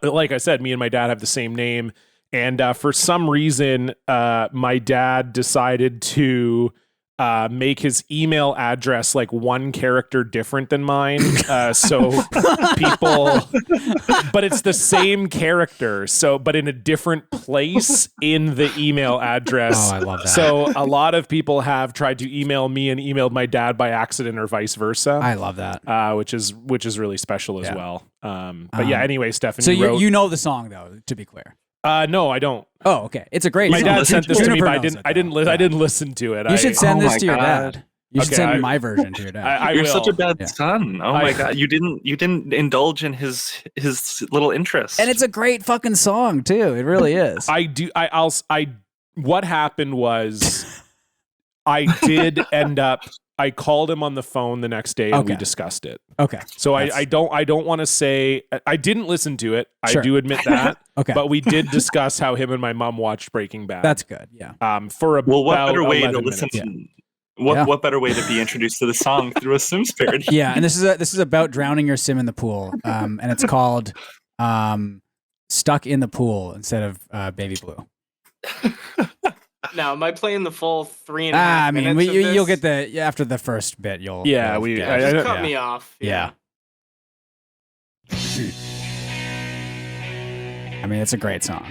like I said, me and my dad have the same name. And for some reason, my dad decided to make his email address like one character different than mine. So people, but it's the same character. So, but in a different place in the email address. Oh, I love that. So a lot of people have tried to email me and emailed my dad by accident or vice versa. I love that. Which is really special as well. But yeah, anyway, Stephanie. So you know the song though, to be clear. No, I don't. Oh, okay. It's a great My song. dad sent this to me, Juniper but knows I didn't listen to it. You should send this to your God. dad. You should send my version to your dad. You're will. such a bad son. Oh my god, you didn't indulge in his little interest. And it's a great fucking song too. It really is. What happened was I did end up. I called him on the phone the next day and we discussed it. Okay. So I don't want to say I didn't listen to it. Sure. I do admit that. Okay. But we did discuss how him and my mom watched Breaking Bad. That's good. Yeah. For about what better way to 11 listen minutes. to what better way to be introduced to the song through a Sims parody? Yeah, and this is about drowning your sim in the pool. And it's called Stuck in the Pool instead of Baby Blue. Now, am I playing the full 3.5 minutes? I mean, of you'll this? get after the first bit. You'll we Just cut me off. Yeah. I mean, it's a great song.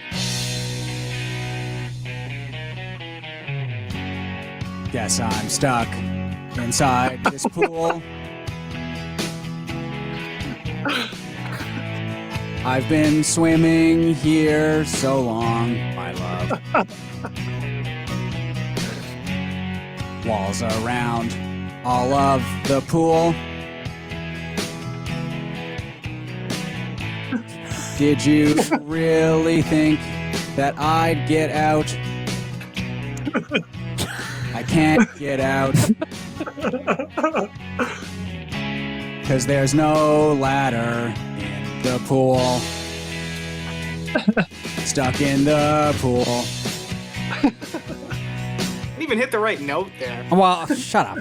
Guess I'm stuck inside this pool. I've been swimming here so long, my love. Walls around all of the pool. Did you really think that I'd get out? I can't get out. 'Cause there's no ladder in the pool. Stuck in the pool. Didn't even hit the right note there. Well, shut up.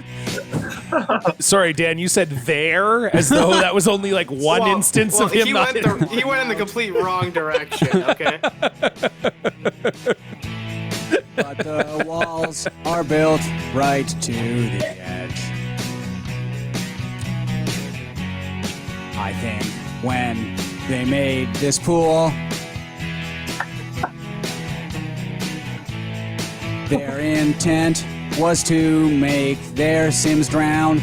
Sorry, Dan, you said there as though that was only like one instance of him he not he went in the complete wrong direction, okay? But the walls are built right to the edge. I think when they made this pool, their intent was to make their Sims drown.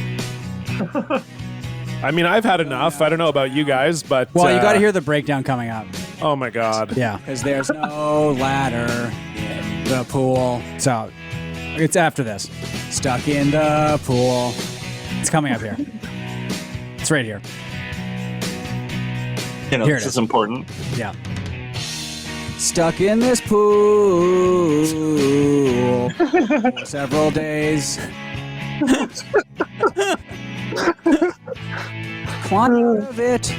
I mean, I've had enough. I don't know about you guys, but Well, you got to hear the breakdown coming up. Oh my god. Yeah, because there's no ladder in the pool. So it's after this. Stuck in the pool. It's coming up here. It's right here. You know, Here this it is important. Yeah. Stuck in this pool for several days. Climb out of it.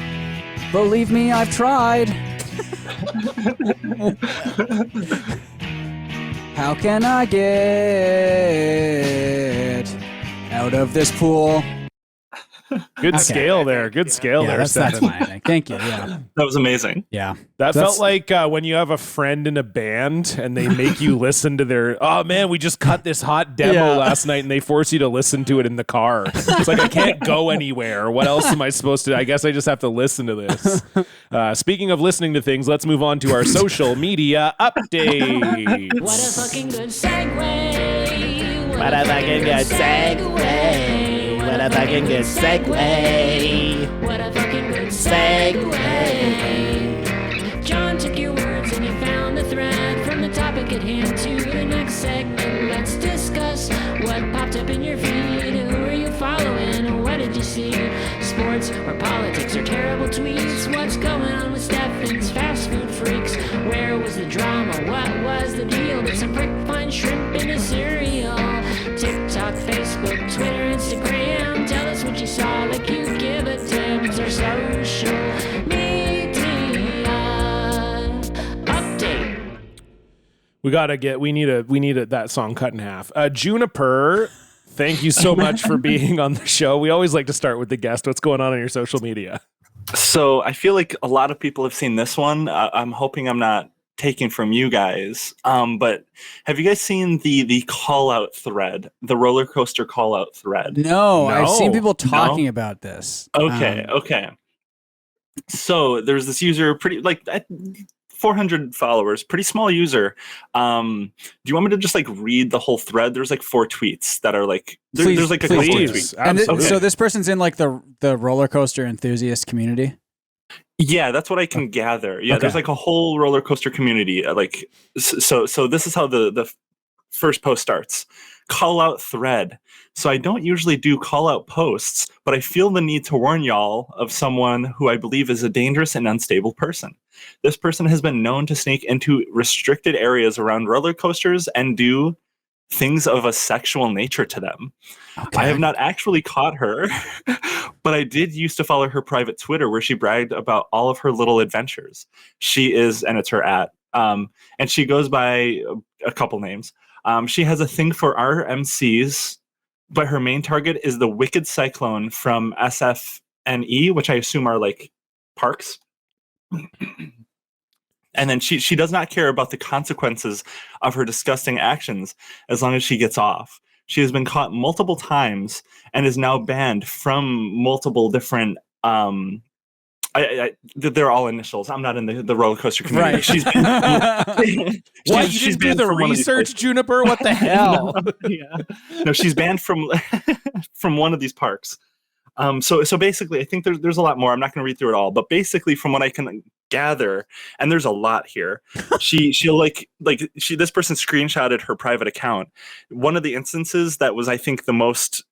Believe me, I've tried. How can I get out of this pool? Good scale there. Good scale there. That's Stefan. my thing. Thank you. Yeah. That was amazing. Yeah. That felt like when you have a friend in a band and they make you listen to their, oh man, we just cut this hot demo last night and they force you to listen to it in the car. It's like, I can't go anywhere. What else am I supposed to? I guess I just have to listen to this. Speaking of listening to things, let's move on to our social media update. What a fucking good segue. What a fucking good segue. What a fucking good segue. What a fucking good segue. John took your words and he found the thread from the topic at hand to the next segment. Let's discuss what popped up in your feed. Who are you following? What did you see? Sports or politics or terrible tweets? What's going on with Stefan's fast food freaks? Where was the drama? What was the deal? Did some prick find shrimp in a cereal? TikTok, Facebook, Twitter, Instagram. Tell us what you saw, like you give a tip. It's our social media update. We need that song cut in half. Juniper, thank you so much for being on the show. We always like to start with the guest. What's going on your social media? So I feel like a lot of people have seen this one. I'm hoping I'm not taken from you guys. But have you guys seen the call out thread, the roller coaster call out thread? No, I've seen people talking about this. Okay. So there's this user, pretty like 400 followers, pretty small user. Do you want me to just like read the whole thread? There's like 4 tweets that are like there's like a couple of tweets. And so this person's in like the roller coaster enthusiast community. Yeah, that's what I can gather. Yeah, there's like a whole roller coaster community. So this is how the first post starts. call out thread. So I don't usually do call out posts, but I feel the need to warn y'all of someone who I believe is a dangerous and unstable person. This person has been known to sneak into restricted areas around roller coasters and do things of a sexual nature to them. Okay. I have not actually caught her, but I did used to follow her private Twitter where she bragged about all of her little adventures. She is, and it's her @, and she goes by a couple names. She has a thing for RMCs, but her main target is the Wicked Cyclone from SFNE, which I assume are like parks. And then she does not care about the consequences of her disgusting actions as long as she gets off. She has been caught multiple times and is now banned from multiple different. They're all initials. I'm not in the roller coaster community. Right. She's What? You didn't do the research, Juniper? What the hell? No, she's banned from from one of these parks. So basically, I think there's a lot more. I'm not going to read through it all, but basically, from what I can gather, and there's a lot here, she'll this person screenshotted her private account. One of the instances that was, I think, the most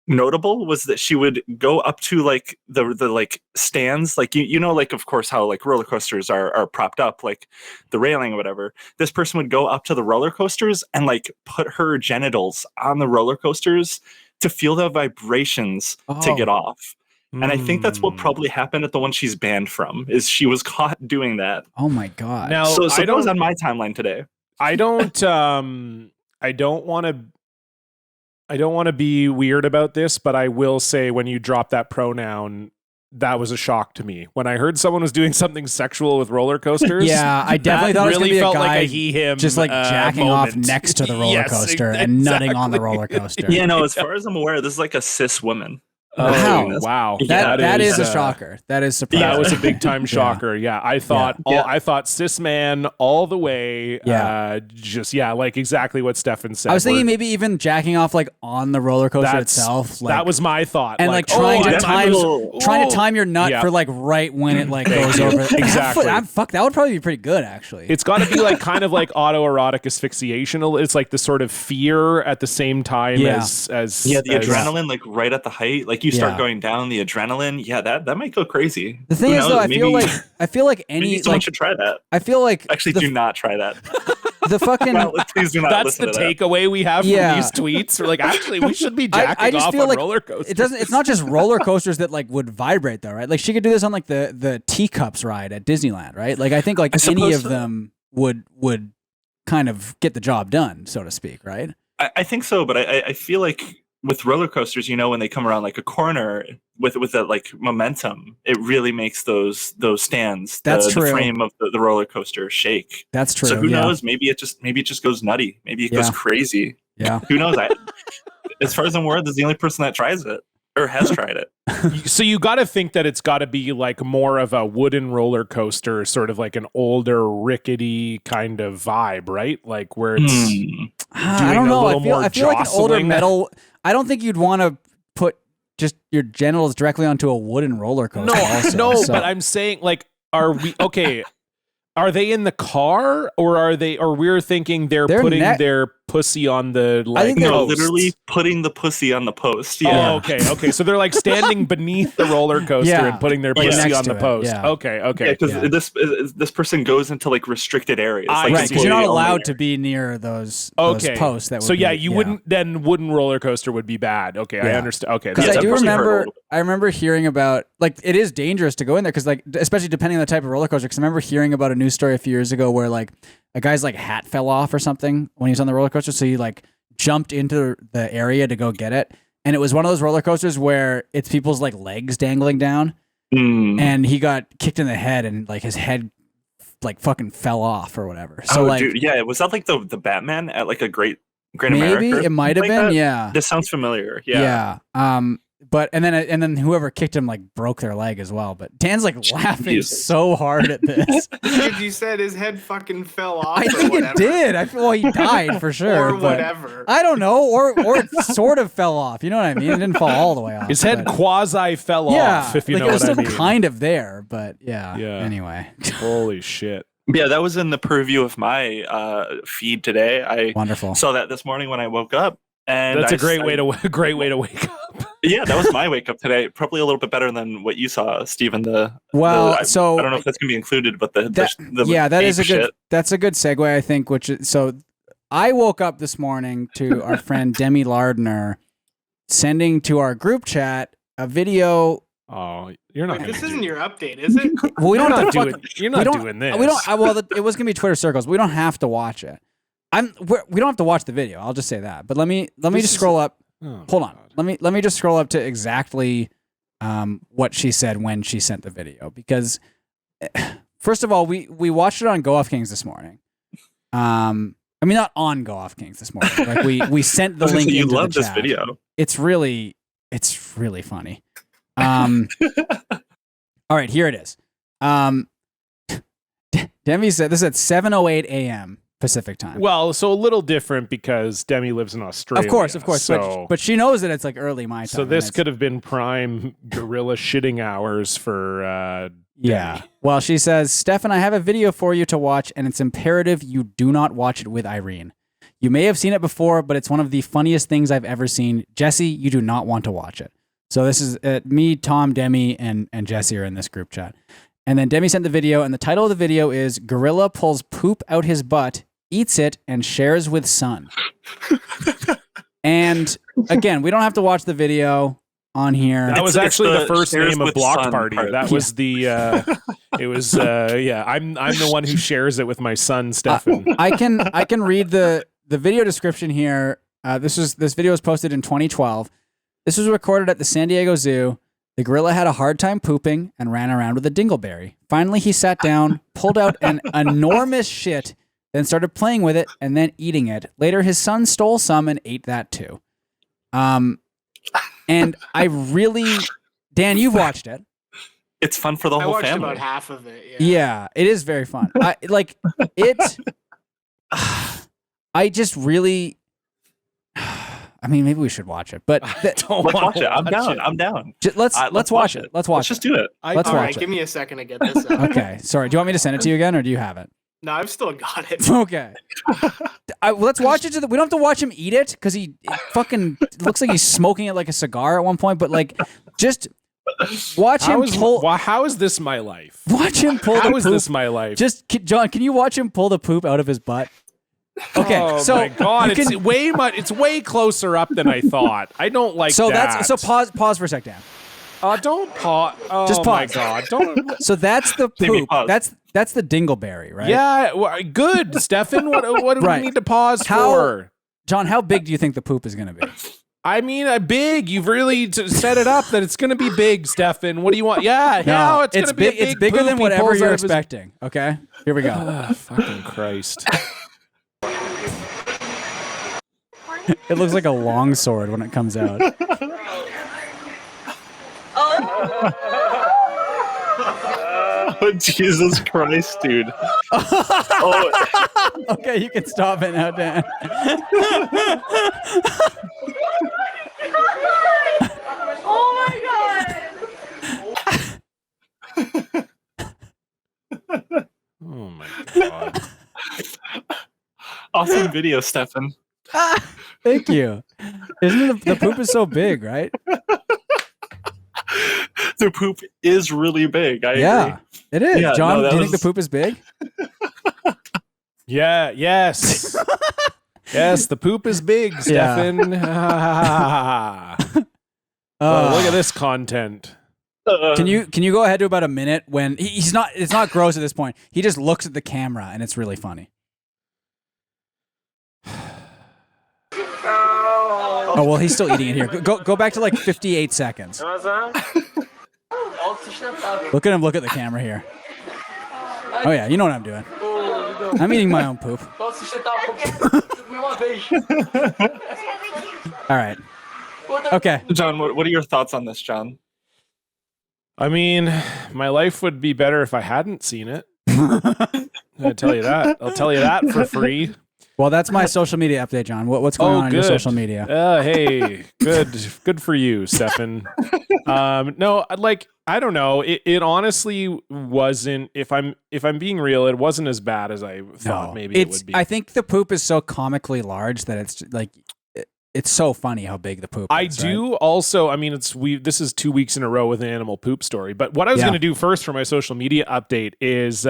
notable was that she would go up to like the like stands, like you know, like of course how like roller coasters are propped up, like the railing or whatever. This person would go up to the roller coasters and like put her genitals on the roller coasters to feel the vibrations to get off. And I think that's what probably happened at the one she's banned from, is she was caught doing that. Oh my God. Now, so that was on my timeline today. I don't want to be weird about this, but I will say when you drop that pronoun, that was a shock to me. When I heard someone was doing something sexual with roller coasters, yeah, I definitely thought it was really gonna be felt a guy like a he/him, just like jacking off next to the roller Yes, coaster and nutting on the exactly. roller coaster. Yeah, no, as far as I'm aware, this is like a cis woman. Wow. Wow. That is a shocker. That is surprising. That was a big time shocker. Yeah. I thought I thought cis man all the way. Yeah. Like exactly what Stefan said. I was thinking maybe even jacking off like on the roller coaster itself. Like, that was my thought. And like trying to time your nut for like right when it like goes over. Exactly. Fuck, that would probably be pretty good actually. It's got to be like kind of like autoerotic asphyxiation. It's like the sort of fear at the same time as the adrenaline like right at the height, like you start going down the adrenaline. Yeah, that might go crazy. The thing is, though, I feel like any someone should try that. I feel like actually do not try that. The fucking please do not. That's the takeaway we have from these tweets. We're like, actually, we should be jacking off on roller coasters. It's not just roller coasters that like would vibrate though, right? Like she could do this on like the teacups ride at Disneyland, right? Like I think like any of them would kind of get the job done, so to speak, right? I think so, but I feel like with roller coasters, you know, when they come around like a corner with that like momentum, it really makes those stands, the frame of the roller coaster shake. That's true. So who knows? Maybe it just goes nutty. Maybe it goes crazy. Yeah. Who knows? As far as I'm aware, this is the only person that tries it or has tried it. So you got to think that it's got to be like more of a wooden roller coaster, sort of like an older rickety kind of vibe, right? Like where it's I don't know. I feel like an older metal. I don't think you'd want to put just your genitals directly onto a wooden roller coaster. But I'm saying, like, are we okay? Are they in the car, or are they? Or we're thinking they're putting their pussy on the like? Literally putting the pussy on the post. Yeah. Oh, okay. So they're like standing beneath the roller coaster and putting their pussy on the post. Yeah. Okay. Because this person goes into like restricted areas, right? Because you're not allowed to be near those posts. That would you wouldn't. Then wooden roller coaster would be bad. Okay, I understand. Okay, because I remember hearing about like it is dangerous to go in there because like especially depending on the type of roller coaster. Because I remember hearing about a news story a few years ago where like a guy's like hat fell off or something when he was on the roller coaster, so he like jumped into the area to go get it, and it was one of those roller coasters where it's people's like legs dangling down, and he got kicked in the head and like his head like fucking fell off or whatever. So dude, was that like the Batman at like a Great maybe America? It might have been, yeah. This sounds familiar. Yeah. But and then whoever kicked him like broke their leg as well. But Dan's like laughing so hard at this. Dude, you said his head fucking fell off. I think it did. I feel he died for sure. Or whatever. I don't know. Or it sort of fell off. You know what I mean? It didn't fall all the way off. His head quasi fell off. If you know what I mean. It was still kind of there, but yeah. Anyway. Holy shit. Yeah, that was in the purview of my feed today. I Wonderful. saw that this morning when I woke up. And That's a great way to wake up. Yeah, that was my wake up today. Probably a little bit better than what you saw, Stephen. So I don't know if that's gonna be included, but that's a good segue, I think. So I woke up this morning to our friend Demi Lardner sending to our group chat a video. Oh, you're not. This isn't your update, is it? Well, we don't have to You're not doing this. We don't. Well, it was gonna be Twitter circles. We don't have to watch it. We don't have to watch the video. I'll just say that. But let me just scroll up. Hold on. Let me just scroll up to exactly what she said when she sent the video, because first of all, we watched it on Go Off Kings this morning. I mean, not on Go Off Kings this morning. Like we sent the link. You into love the this chat. video. It's really funny. All right, here it is. Demi said this is at 7:08 a.m. Pacific time. Well, so a little different because Demi lives in Australia. Of course. So, but she knows that it's like early my time. So this could have been prime gorilla shitting hours for yeah. Well, she says, Stefan, I have a video for you to watch, and it's imperative you do not watch it with Irene. You may have seen it before, but it's one of the funniest things I've ever seen. Jesse, you do not want to watch it. So this is me, Tom, Demi, and Jesse are in this group chat. And then Demi sent the video, and the title of the video is Gorilla Pulls Poop Out His Butt, Eats It, and Shares with Son. And again, we don't have to watch the video on here. That was actually the first name of Block Party. That was the it was I'm the one who shares it with my son Stefan. I can read the video description here. This video was posted in 2012. This was recorded at the San Diego Zoo. The gorilla had a hard time pooping and ran around with a dingleberry. Finally, he sat down, pulled out an enormous shit, then started playing with it and then eating it. Later, his son stole some and ate that too. And I really, Dan, you've watched it. It's fun for the whole family. I watched about half of it. Yeah, it is very fun. I just really. I mean, maybe we should watch it, but let's watch it. I'm down. I'm down. Let's watch it. Let's just do it. Let's watch it. Give me a second to get this out. Okay. Sorry. Do you want me to send it to you again, or do you have it? No, I've still got it. Okay. Let's watch it. We don't have to watch him eat it because he fucking looks like he's smoking it like a cigar at one point. But like, just watch him pull. How is this my life? Watch him pull. How is this my life? Just John, can you watch him pull the poop out of his butt? Okay, oh so my God, it's way closer up than I thought. I don't like that. So pause for a sec, Dan. Don't pause. Oh Just pause. My God, don't. So that's the poop. That's the dingleberry, right? Yeah, good, Stefan. What do we need to pause for? John, how big do you think the poop is going to be? I mean, big. You've really set it up that it's going to be big, Stefan. What do you want? Yeah, no, it's going to be big. It's bigger than whatever you're expecting. Okay, here we go. Fucking Christ. It looks like a long sword when it comes out. Oh, Jesus Christ, dude. Oh. Okay, you can stop it now, Dan. Oh my God. Oh my God. Awesome video, Stefan. Thank you. Isn't the poop is so big, right? The poop is really big. I agree. It is. Yeah, John, do you think the poop is big? Yeah, yes. Yes, the poop is big, Stefan. Yeah. Look at this content. Can you go ahead to about a minute when he's not? It's not gross at this point. He just looks at the camera and it's really funny. Oh well, he's still eating it here. Go back to like 58 seconds. Look at him. Look at the camera here. Oh yeah, you know what I'm doing. I'm eating my own poop. All right. Okay. John, what are your thoughts on this, John? I mean, my life would be better if I hadn't seen it. I'll tell you that. I'll tell you that for free. Well, that's my social media update, John. What's going on your social media? Hey, good for you, Stefan. No, I don't know. It honestly wasn't. If I'm being real, it wasn't as bad as I thought. Maybe it would be. I think the poop is so comically large that it's like it's so funny how big the poop I is. do right? also, I mean, this is 2 weeks in a row with an animal poop story. But what I was Yeah. going to do first for my social media update is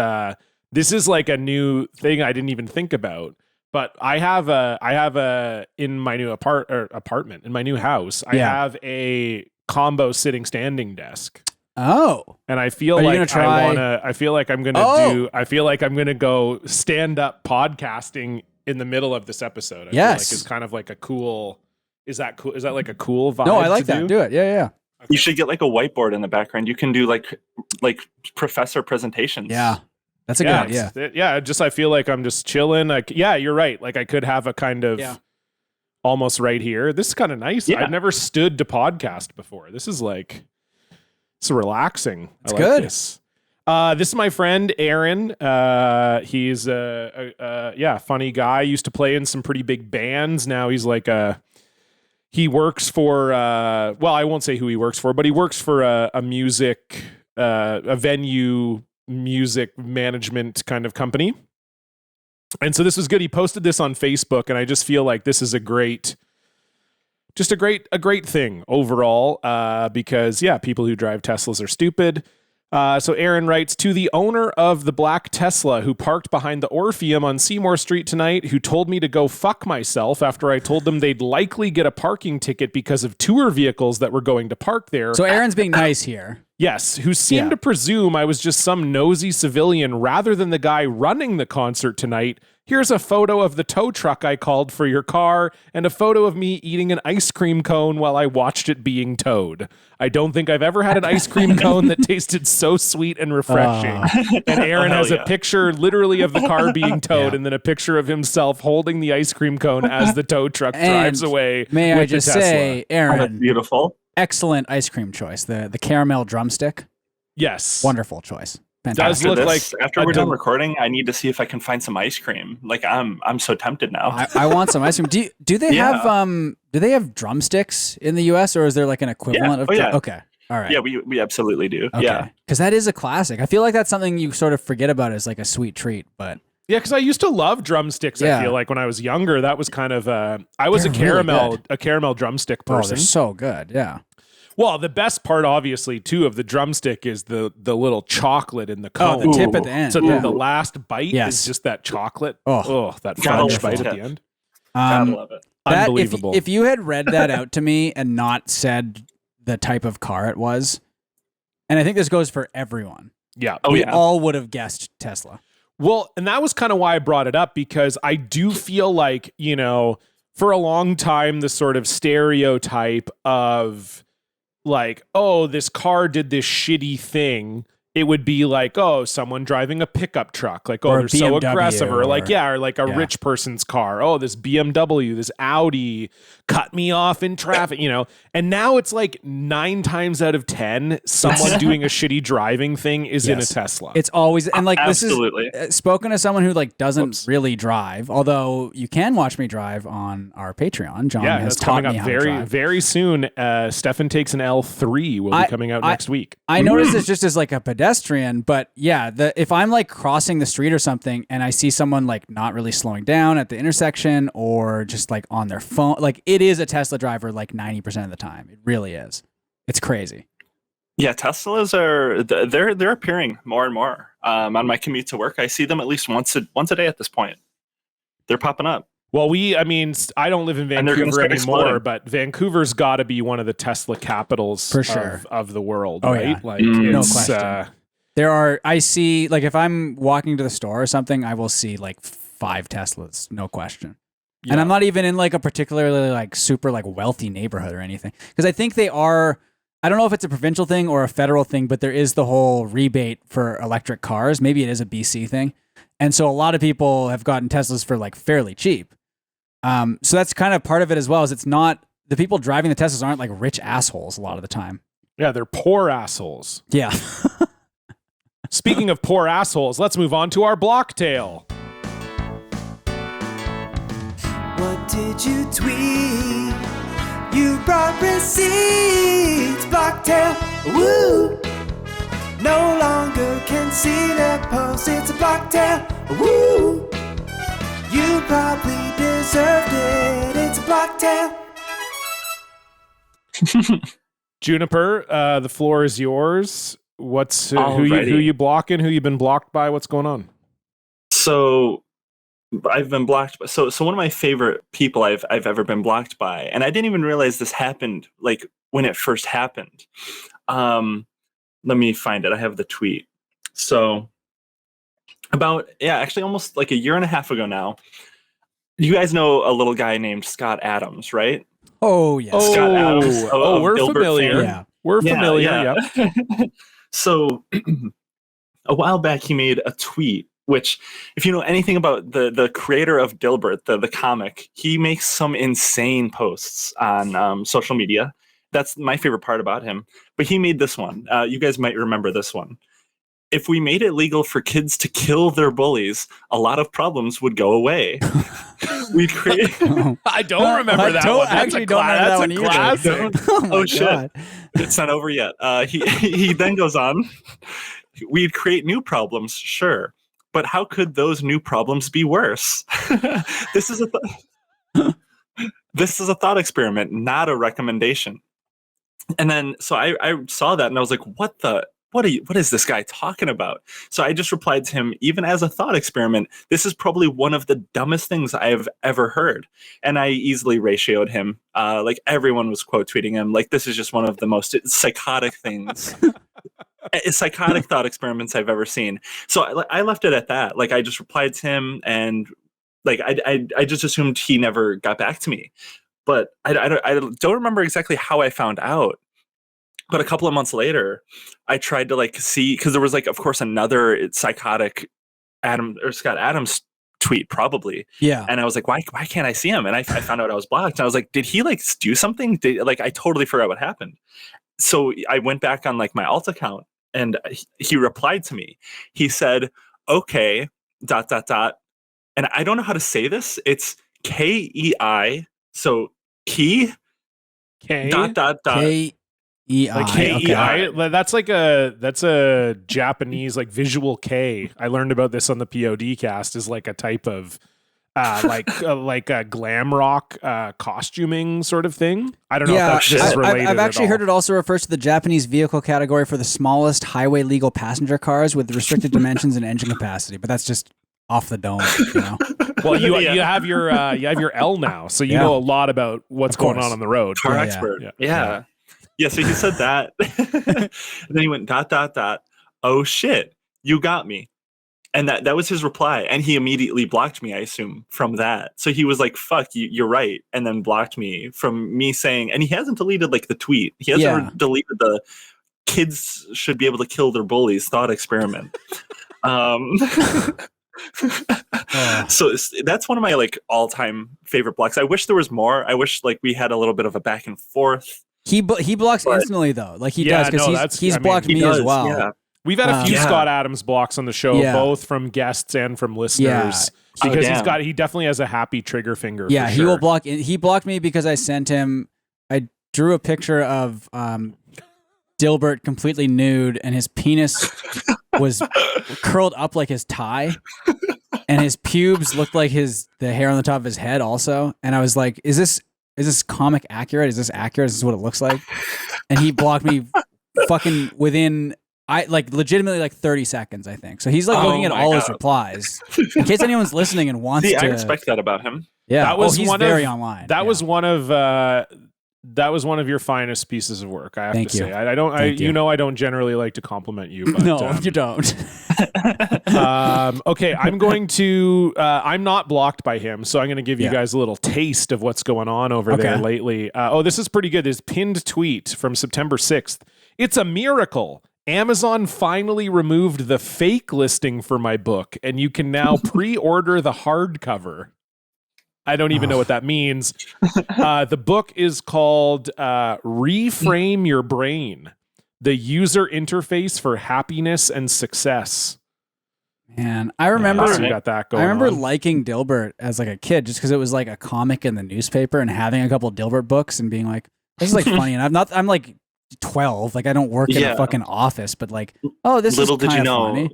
this is like a new thing I didn't even think about. But I have a in my new apartment in my new house. I have a combo sitting standing desk. Oh, And I feel Are you like gonna try- I feel like I'm gonna I feel like I'm gonna go stand up podcasting in the middle of this episode. I feel like Yes. it's kind of like a cool. Is that cool? Is that like a cool vibe? no, I like to that. Do it. Yeah. You should get like a whiteboard in the background. You can do like professor presentations. Yeah. That's a good idea. Just I feel like I'm just chilling. Like, yeah, you're right. Like I could have a kind of almost right here. This is kind of nice. Yeah. I've never stood to podcast before. This is like it's relaxing. It's I like good. This. This is my friend Aaron. He's a funny guy. Used to play in some pretty big bands. Now he's like he works for well, I won't say who he works for, but he works for a music a venue music management kind of company. And so this was good. He posted this on Facebook, and I just feel like this is a great thing overall, because people who drive Teslas are stupid. So Aaron writes, to the owner of the black Tesla who parked behind the Orpheum on Seymour Street tonight, who told me to go fuck myself after I told them they'd likely get a parking ticket because of tour vehicles that were going to park there. So Aaron's being nice here. Yes, who seemed to presume I was just some nosy civilian rather than the guy running the concert tonight. Here's a photo of the tow truck I called for your car and a photo of me eating an ice cream cone while I watched it being towed. I don't think I've ever had an ice cream cone that tasted so sweet and refreshing. And Aaron has a picture literally of the car being towed and then a picture of himself holding the ice cream cone as the tow truck drives away. May with I just the Tesla. say, Aaron, That's beautiful. excellent ice cream choice. The caramel drumstick, Yes. wonderful choice. Does Fantastic. look like After a we're done recording, I need to see if I can find some ice cream. Like I'm so tempted now. I want some ice cream. Do they have drumsticks in the US, or is there like an equivalent of Okay. All right. Yeah, we absolutely do. Okay. Yeah. Because that is a classic. I feel like that's something you sort of forget about as like a sweet treat, but Yeah, because I used to love drumsticks. Yeah. I feel like when I was younger, that was kind of I was They're really a caramel drumstick oh, person. they're so good. Yeah. Well, the best part, obviously, too, of the drumstick is the little chocolate in the cone. Oh, the tip at the end. So yeah. the last bite Yes. is just that chocolate. Oh. That Gotta fudge love bite the at the tip. end. Gotta love it. That- Unbelievable. If you had read that out to me and not said the type of car it was, and I think this goes for everyone, Yeah. Oh, we yeah. all would have guessed Tesla. Well, and that was kind of why I brought it up, because I do feel like, for a long time, the sort of stereotype of like, oh, this car did this shitty thing. It would be like, oh, someone driving a pickup truck. Like, oh, Or a they're so BMW aggressive. Or like, or like a yeah. rich person's car. Oh, this BMW, this Audi cut me off in traffic, And now it's like 9 times out of 10, someone doing a shitty driving thing is in a Yes. Tesla. It's always, and like Absolutely. this is spoken as someone who like doesn't really drive, although you can watch me drive on our Patreon. John has that's taught coming me up how to drive. very soon. Stefan Takes an L3 will be coming out next week. I noticed this just as like a pedestrian, but yeah, if I'm like crossing the street or something and I see someone like not really slowing down at the intersection or just like on their phone, like it is a Tesla driver like 90% of the time. It really is. It's crazy. Yeah, Teslas they're appearing more and more. On my commute to work, I see them at least once a day at this point. They're popping up. Well, I don't live in And they're gonna Vancouver start anymore, exploding. but Vancouver's got to be one of the Tesla capitals For sure. of the world, Oh, right? yeah. Like, No it's, question. I see, like if I'm walking to the store or something, I will see like 5 Teslas, no question. And I'm not even in like a particularly like super like wealthy neighborhood or anything. Because I think they are, I don't know if it's a provincial thing or a federal thing, but there is the whole rebate for electric cars. Maybe it is a BC thing. And so a lot of people have gotten Teslas for like fairly cheap. So that's kind of part of it as well, is it's not, the people driving the Teslas aren't like rich assholes a lot of the time. Yeah, they're poor assholes. Yeah. Speaking of poor assholes, let's move on to our block tale. What did you tweet? You brought receipts, Blocktail, woo! No longer can see the post, it's a Blocktail, woo! You probably deserved it, it's a Blocktail, Juniper, the floor is yours. What's who Alrighty. you blocking? Who you been blocked by? What's going on? So I've been blocked by, so one of my favorite people I've ever been blocked by, and I didn't even realize this happened like when it first happened. Let me find it. I have the tweet. So actually almost like a year and a half ago now. You guys know a little guy named Scott Adams, right? Oh yes. Scott Adams. We're Dilbert familiar. fame. Yeah. We're familiar. Yeah. So a while back he made a tweet, which if you know anything about the creator of Dilbert, the comic, he makes some insane posts on social media. That's my favorite part about him. But he made this one. You guys might remember this one. If we made it legal for kids to kill their bullies, a lot of problems would go away. We'd create. I don't remember that one. That's a classic. Oh shit! It's not over yet. He then goes on. We'd create new problems, sure, but how could those new problems be worse? This is a thought experiment, not a recommendation. And then so I saw that and I was like, what is this guy talking about? So I just replied to him, even as a thought experiment, this is probably one of the dumbest things I've ever heard. And I easily ratioed him. Like everyone was quote tweeting him. Like this is just one of the most psychotic things, psychotic thought experiments I've ever seen. So I left it at that. Like I just replied to him and like I just assumed he never got back to me. But I don't remember exactly how I found out. But a couple of months later, I tried to like see, because there was like, of course, another psychotic Scott Adams tweet probably. Yeah. And I was like, why can't I see him? And I found out I was blocked. And I was like, did he like do something? I totally forgot what happened. So I went back on like my alt account and he replied to me. He said, okay, ... And I don't know how to say this. It's KEI. So key. K. ... K-E-I. Like KEI. Okay. That's a Japanese like visual K. I learned about this on the POD cast is like a type of like a glam rock costuming sort of thing. I don't know if this is related. I've actually heard it also refers to the Japanese vehicle category for the smallest highway legal passenger cars with restricted dimensions and engine capacity, but that's just off the dome, you know. Well, you have your L now, so you know a lot about what's going on the road. Car expert. Yeah. So he said that. And then he went ... Oh shit, you got me. And that was his reply. And he immediately blocked me, I assume, from that. So he was like, fuck, you're right. And then blocked me from me saying, and he hasn't deleted like the tweet. He hasn't deleted the kids should be able to kill their bullies thought experiment. So that's one of my like all-time favorite blocks. I wish there was more. I wish like we had a little bit of a back and forth. He blocks instantly though. Like he does because he's blocked me as well. Yeah. We've had a few Scott Adams blocks on the show, both from guests and from listeners, because he definitely has a happy trigger finger. Yeah, for he sure. will block. He blocked me because I sent him. I drew a picture of Dilbert completely nude, and his penis was curled up like his tie, and his pubes looked like the hair on the top of his head also. And I was like, "Is this comic accurate? Is this accurate? Is this what it looks like?" And he blocked me fucking within legitimately like 30 seconds, I think. So he's like looking at all his replies. In case anyone's listening and wants to. I respect that about him. Yeah. That was he's very online. That was one of your finest pieces of work, I have to say. I don't generally like to compliment you, but no, you don't. Okay, I'm going to I'm not blocked by him, so I'm going to give you guys a little taste of what's going on over there lately. This is pretty good. This pinned tweet from September 6th. It's a miracle. Amazon finally removed the fake listing for my book, and you can now pre-order the hardcover. I don't even know what that means. The book is called Reframe Your Brain, the user interface for happiness and success. Man, I remember so got that going on. liking Dilbert as like a kid just because it was like a comic in the newspaper and having a couple Dilbert books and being like, this is like funny. And I'm like 12, like I don't work in a fucking office, but like, this little is did you know funny.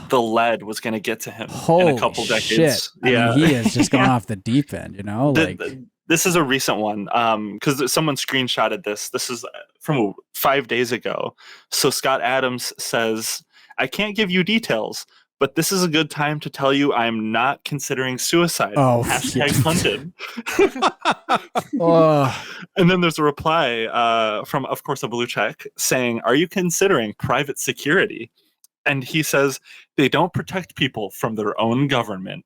The lead was going to get to him Holy in a couple decades. Shit. I mean, he is just going off the deep end, you know? This is a recent one because someone screenshotted this. This is from 5 days ago. So Scott Adams says, I can't give you details, but this is a good time to tell you I'm not considering suicide. Oh, Hashtag hunted. And then there's a reply from, of course, a blue check saying, are you considering private security? And he says, they don't protect people from their own government.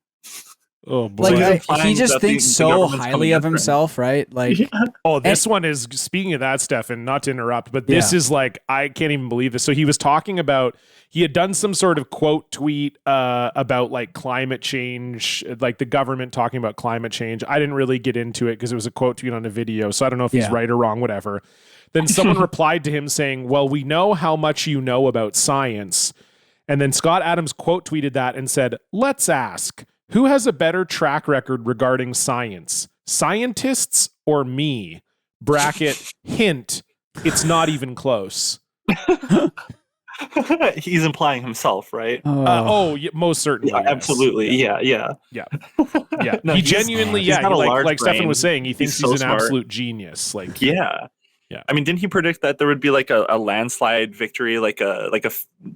Oh boy. Like he just thinks so highly of himself, right? Like, oh, this one is, speaking of that, Stefan, not to interrupt, but this is like, I can't even believe this. So he was talking about, he had done some sort of quote tweet about like climate change, like the government talking about climate change. I didn't really get into it because it was a quote tweet on a video. So I don't know if he's right or wrong, whatever. Then someone replied to him saying, well, we know how much you know about science. And then Scott Adams quote tweeted that and said, let's ask, who has a better track record regarding science? Scientists or me? Bracket, hint, it's not even close. He's implying himself, right? Most certainly. Yeah, absolutely. Yeah. No, he genuinely, like Stefan was saying, he thinks he's an absolute genius. Like, yeah. I mean, didn't he predict that there would be like a landslide victory, like a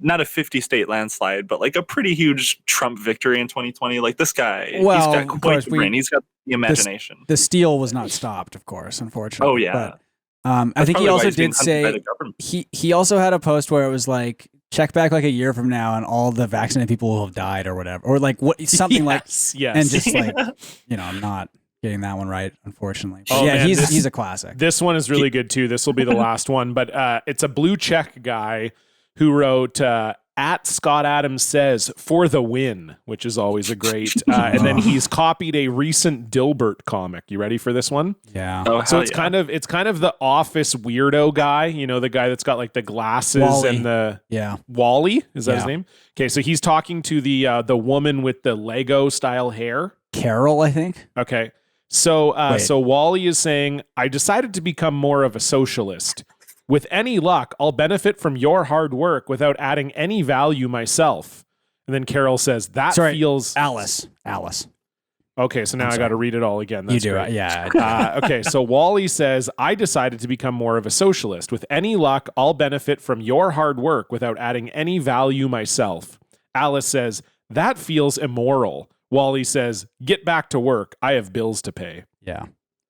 not a 50-state landslide, but like a pretty huge Trump victory in 2020? Like this guy, well, he's got quite the brain. He's got the imagination. The steal was not stopped, of course, unfortunately. Oh yeah. But, I think he also did say he also had a post where it was like, check back like a year from now and all the vaccinated people will have died or whatever, or like what something and just like, I'm not getting that one right, unfortunately. But he's a classic. This one is really good too. This will be the last one, but it's a blue check guy who wrote at Scott Adams says for the win, which is always a great. And then he's copied a recent Dilbert comic. You ready for this one? Yeah. So it's kind of the Office weirdo guy. You know, the guy that's got like the glasses Wally. and the Wally. Is that his name? Okay, so he's talking to the woman with the Lego style hair, Carol, I think. Okay. So so Wally is saying, I decided to become more of a socialist. With any luck, I'll benefit from your hard work without adding any value myself. And then Carol says, feels... Alice. Okay, so now I got to read it all again. That's you do, great. yeah. Okay, so Wally says, I decided to become more of a socialist. With any luck, I'll benefit from your hard work without adding any value myself. Alice says, that feels immoral. Wally says, get back to work. I have bills to pay. Yeah.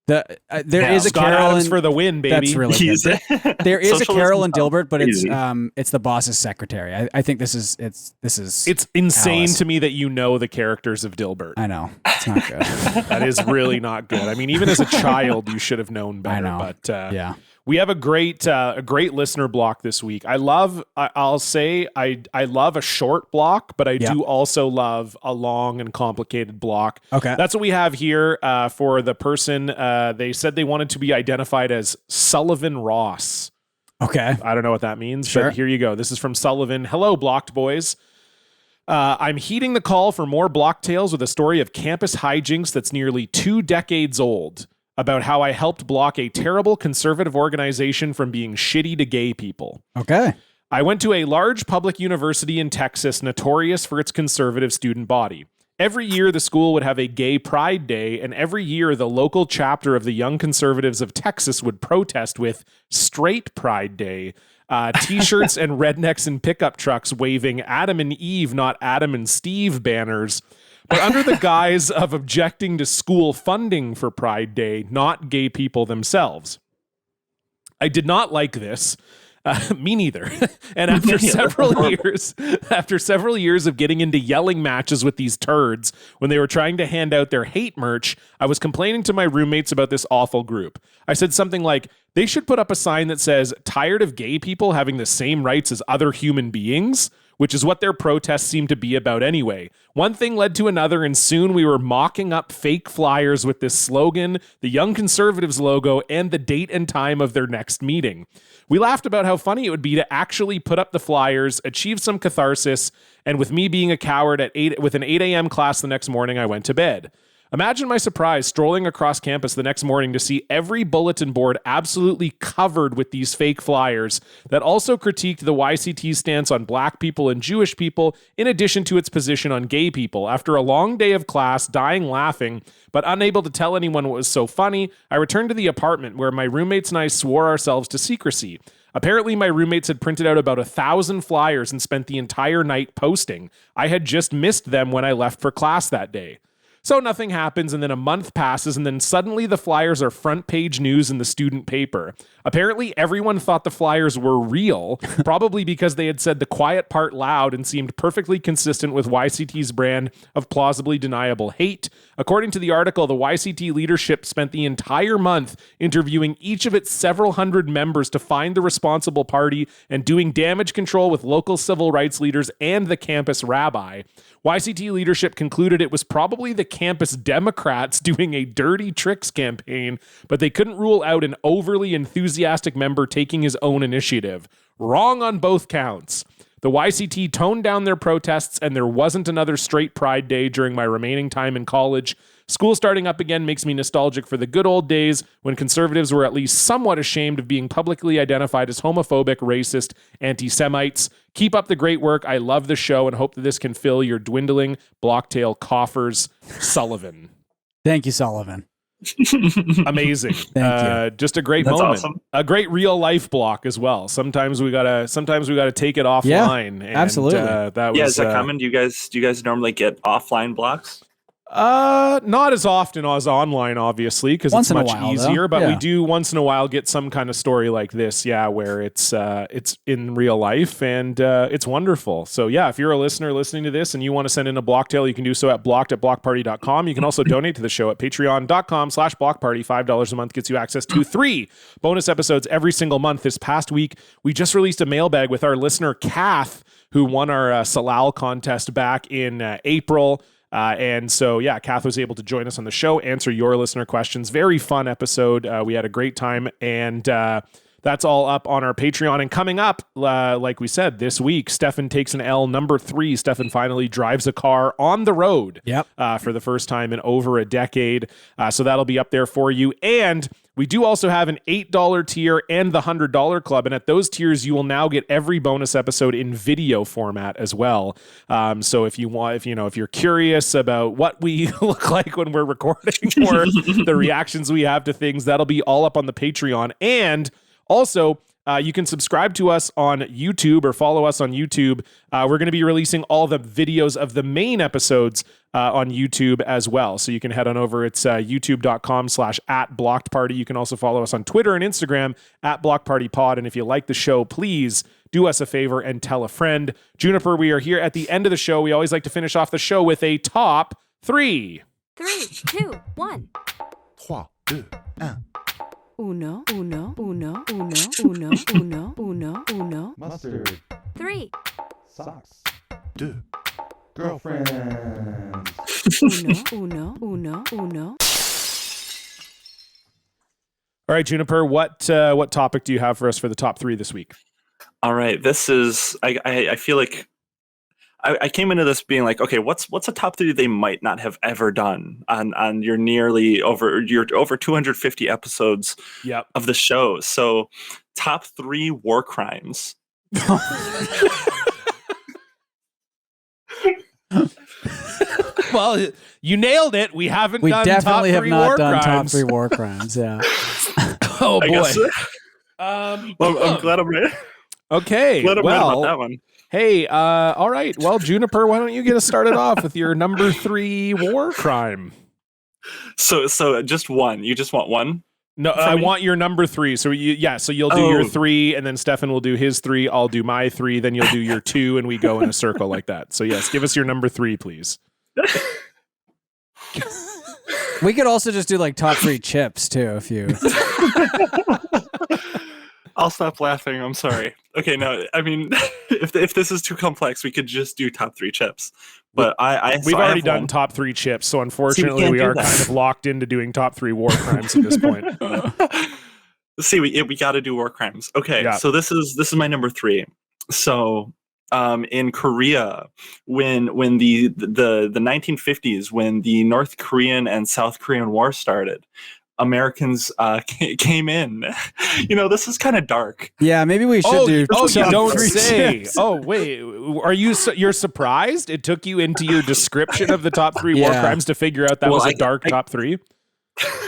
There is a Scott Carol Adams for the win, baby. That's really good. There is a Carol in Dilbert, but it's the boss's secretary. I think this is it's insane Alice. To me that you know the characters of Dilbert. I know. It's not good. That is really not good. I mean, even as a child, you should have known better. I know. But we have a great listener block this week. I'll say I love a short block, but I do also love a long and complicated block. Okay. That's what we have here for the person. They said they wanted to be identified as Sullivan Ross. Okay. I don't know what that means, Sure. but here you go. This is from Sullivan. Hello, Blocked Boys. I'm heeding the call for more block tales with a story of campus hijinks that's nearly 2 decades old, about how I helped block a terrible conservative organization from being shitty to gay people. Okay. I went to a large public university in Texas notorious for its conservative student body. Every year, the school would have a gay pride day, and every year, the local chapter of the Young Conservatives of Texas would protest with straight pride day, t-shirts and rednecks in pickup trucks waving Adam and Eve, not Adam and Steve banners. But under the guise of objecting to school funding for Pride Day, not gay people themselves. I did not like this. Me neither. And after several years of getting into yelling matches with these turds when they were trying to hand out their hate merch, I was complaining to my roommates about this awful group. I said something like, they should put up a sign that says, tired of gay people having the same rights as other human beings, which is what their protests seem to be about anyway. One thing led to another, and soon we were mocking up fake flyers with this slogan, the Young Conservatives logo, and the date and time of their next meeting. We laughed about how funny it would be to actually put up the flyers, achieve some catharsis, and with me being a coward with an 8 a.m. class the next morning, I went to bed. Imagine my surprise strolling across campus the next morning to see every bulletin board absolutely covered with these fake flyers that also critiqued the YCT's stance on black people and Jewish people, in addition to its position on gay people. After a long day of class, dying laughing, but unable to tell anyone what was so funny, I returned to the apartment where my roommates and I swore ourselves to secrecy. Apparently, my roommates had printed out about 1,000 flyers and spent the entire night posting. I had just missed them when I left for class that day. So nothing happens, and then a month passes, and then suddenly the flyers are front page news in the student paper. Apparently, everyone thought the flyers were real, probably because they had said the quiet part loud and seemed perfectly consistent with YCT's brand of plausibly deniable hate. According to the article, the YCT leadership spent the entire month interviewing each of its several hundred members to find the responsible party and doing damage control with local civil rights leaders and the campus rabbi. YCT leadership concluded it was probably the campus Democrats doing a dirty tricks campaign, but they couldn't rule out an overly enthusiastic member taking his own initiative. Wrong on both counts. The YCT toned down their protests, and there wasn't another straight Pride Day during my remaining time in college. School starting up again makes me nostalgic for the good old days when conservatives were at least somewhat ashamed of being publicly identified as homophobic, racist, anti-Semites. Keep up the great work. I love the show and hope that this can fill your dwindling blocktail coffers. Sullivan. Thank you, Sullivan. Amazing. Thank you. Just a great That's moment. awesome. A great real life block as well. Sometimes we gotta take it offline. Yeah, and, absolutely. That was, Yeah, is that common? Do you guys normally get offline blocks? Not as often as online, obviously, because Once it's in a much while, easier. though. But Yeah. we do once in a while get some kind of story like this, where it's in real life, and it's wonderful. So yeah, if you're a listener listening to this and you want to send in a blocktail, you can do so at blocked@blockparty.com. You can also donate to the show at patreon.com/blockparty. $5 a month gets you access to 3 bonus episodes every single month. This past week, we just released a mailbag with our listener Kath, who won our Salal contest back in April. And so, yeah, Kath was able to join us on the show, answer your listener questions. Very fun episode. We had a great time, and that's all up on our Patreon. And coming up, like we said, this week, Stefan takes an L, number 3. Stefan finally drives a car on the road for the first time in over a decade. So that'll be up there for you. And we do also have an $8 tier and the $100 club. And at those tiers, you will now get every bonus episode in video format as well. So if you want, if you're curious about what we look like when we're recording or the reactions we have to things, that'll be all up on the Patreon. And also, you can subscribe to us on YouTube or follow us on YouTube. We're going to be releasing all the videos of the main episodes on YouTube as well. So you can head on over. It's youtube.com/@blockedparty. You can also follow us on Twitter and Instagram @blockpartypod. And if you like the show, please do us a favor and tell a friend. Juniper, we are here at the end of the show. We always like to finish off the show with a top 3. 3, 2, 1. 3, 2, 1. Uno, uno, uno, uno, uno, uno, uno, uno. Mustard. 3. Socks. 2. Girlfriends. Uno, uno, uno, uno. All right, Juniper, what topic do you have for us for the top 3 this week? All right, this is I feel like I came into this being like, okay, what's a top 3 they might not have ever done on your over 250 episodes of the show. So top 3 war crimes. Well, you nailed it. We definitely have not done top 3 war crimes. Yeah. Oh boy. I'm glad I'm right. Okay. Glad I'm right about that one. Hey, all right. Well, Juniper, why don't you get us started off with your number 3 war crime? So just one. You just want one? No, I want your number 3. So you'll do your 3, and then Stefan will do his 3. I'll do my 3. Then you'll do your 2, and we go in a circle like that. So yes, give us your number 3, please. We could also just do like top 3 chips too, if you. I'll stop laughing. I'm sorry. Okay, no, I mean, if this is too complex, we could just do top 3 chips. But we've already done top 3 chips, so unfortunately, we are kind of locked into doing top 3 war crimes at this point. See, we got to do war crimes. Okay, so this is my number 3. So in Korea when the 1950s, when the North Korean and South Korean War started. Americans came in. This is kind of dark. Yeah, maybe we should do. Oh, you top don't three say. tips. Oh, wait. Are you're surprised? It took you into your description of the top 3 war crimes to figure out that was a dark top 3?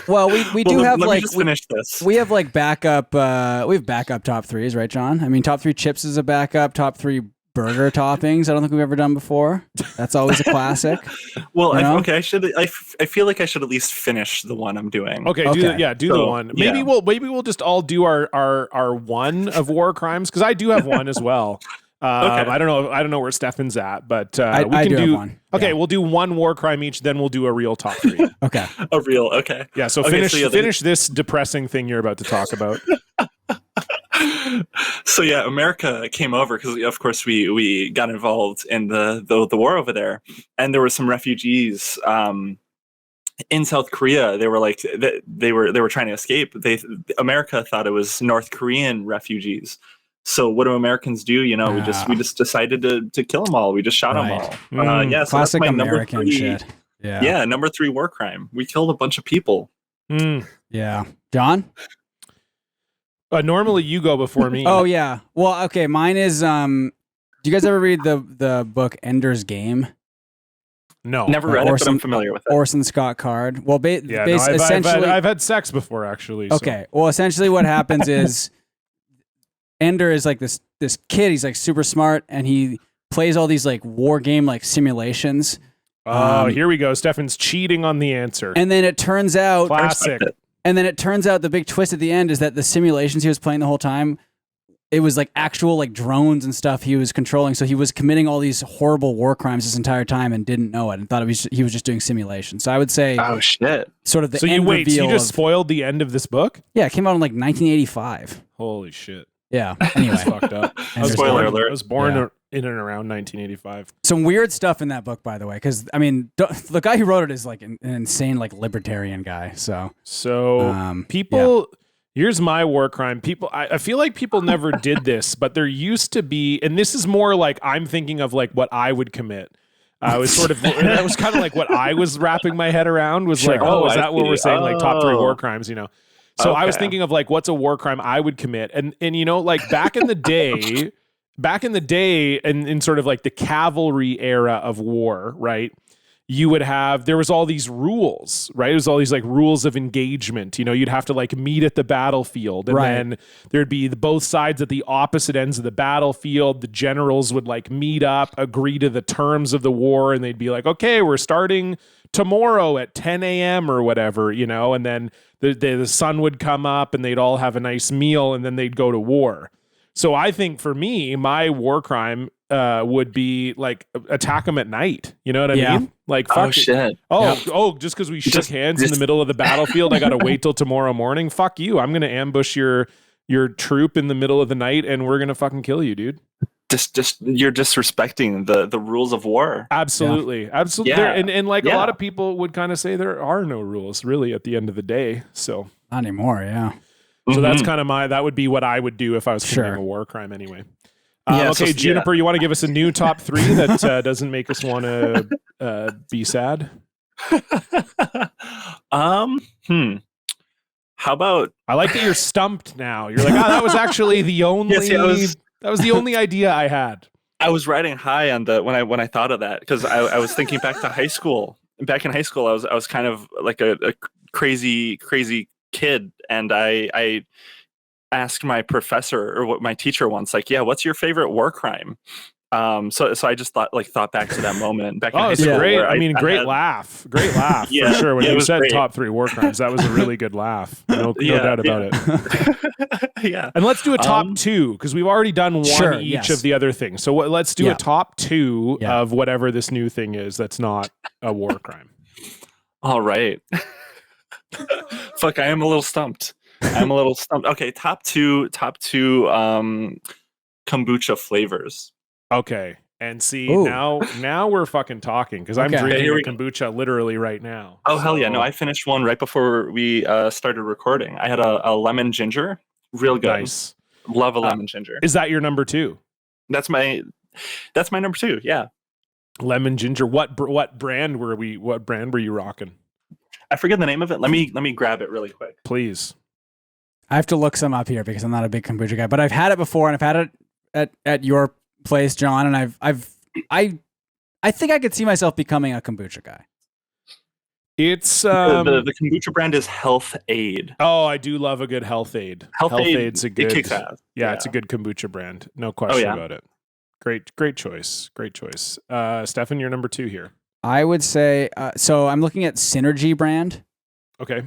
Well, we do have let like me just finish this. We have like backup. We have backup top 3s, right, John? I mean, top 3 chips is a backup. Top 3 burger toppings. I don't think we've ever done before. That's always a classic. Well, I feel like I should at least finish the one I'm doing. Okay, do the one. Maybe we'll just all do our one of war crimes, because I do have one as well. Okay. I don't know where Stefan's at, but we can do one. Okay, we'll do one war crime each, then we'll do a real top 3. Okay. A real, okay. Yeah, so finish this depressing thing you're about to talk about. So yeah, America came over because of course we got involved in the war over there, and there were some refugees in South Korea. They were like they were trying to escape. America thought it was North Korean refugees. So what do Americans do? We just decided to kill them all. We just shot them all. So classic that's my American number 3, shit. Yeah, number 3 war crime. We killed a bunch of people. Yeah, John. Normally you go before me. Oh yeah. Well, okay. Mine is. Do you guys ever read the book Ender's Game? No, never read it, but I'm familiar with it. Orson Scott Card. Well, essentially, I've had sex before actually. Okay. So. Well, essentially, what happens is Ender is like this kid. He's like super smart, and he plays all these like war game like simulations. Oh, here we go. Stefan's cheating on the answer. And then it turns out classic. And then it turns out the big twist at the end is that the simulations he was playing the whole time, it was like actual like drones and stuff he was controlling. So he was committing all these horrible war crimes this entire time and didn't know it and thought he was just doing simulations. So I would say, oh shit, sort of the end reveal. So you just spoiled the end of this book? Yeah, it came out in like 1985. Holy shit. Yeah. Anyway, that's fucked up. Spoiler alert. I was born in and around 1985. Some weird stuff in that book, by the way, because I mean, the guy who wrote it is like an insane, like libertarian guy. So people. Yeah. Here's my war crime. People, I feel like people never did this, but there used to be, and this is more like I'm thinking of like what I would commit. That was kind of like what I was wrapping my head around was like, is that what we're saying? Like top 3 war crimes, So I was thinking of like, what's a war crime I would commit? And like back in the day and in sort of like the cavalry era of war, right? There was all these rules, right? It was all these like rules of engagement. You'd have to like meet at the battlefield, and then there'd be both sides at the opposite ends of the battlefield. The generals would like meet up, agree to the terms of the war, and they'd be like, okay, we're starting tomorrow at 10 a.m. or whatever, and then the sun would come up and they'd all have a nice meal and then they'd go to war. So I think for me, my war crime would be like attack them at night. You know what I mean? Like, fuck shit. Just because we shook hands in the middle of the battlefield, I got to wait till tomorrow morning. Fuck you. I'm going to ambush your troop in the middle of the night and we're going to fucking kill you, dude. Just you're disrespecting the rules of war. Absolutely. Yeah. And like a lot of people would kind of say there are no rules really at the end of the day. So not anymore. Yeah. So that's kind of that would be what I would do if I was committing a war crime anyway. Okay, Juniper, you want to give us a new top 3 that doesn't make us want to be sad? How about? I like that you're stumped now. You're like, that was actually the only. That was the only idea I had. I was riding high on when I thought of that because I was thinking back to high school. Back in high school, I was kind of like a crazy kid, and I asked my professor or my teacher once, like, what's your favorite war crime? So I just thought back to that moment back in high school. Great. Great laugh for sure. When you said great. Top 3 war crimes, that was a really good laugh. No doubt about it. Yeah. And let's do a top 2 because we've already done one each of the other things. So let's do a top 2 of whatever this new thing is that's not a war crime. All right. Fuck, I am a little stumped. Okay, top two kombucha flavors. Okay. And see, now we're fucking talking because I'm drinking a kombucha literally right now. Oh, hell yeah. No, I finished one right before we started recording. I had a lemon ginger. Real good. Nice. Love a lemon ginger. Is that your number 2? That's my... That's my number 2. Yeah. Lemon ginger. What brand were you rocking? I forget the name of it. Let me grab it really quick. Please. I have to look some up here because I'm not a big kombucha guy, but I've had it before, and I've had it at your place, John, and I think I could see myself becoming a kombucha guy. It's the kombucha brand is Health Aid. Oh, I do love a good Health Aid. Health Aid's a good. It kicks ass. Yeah, it's a good kombucha brand. No question about it. Great choice. Stefan, you're number 2 here. I would say so. I'm looking at Synergy brand. Okay.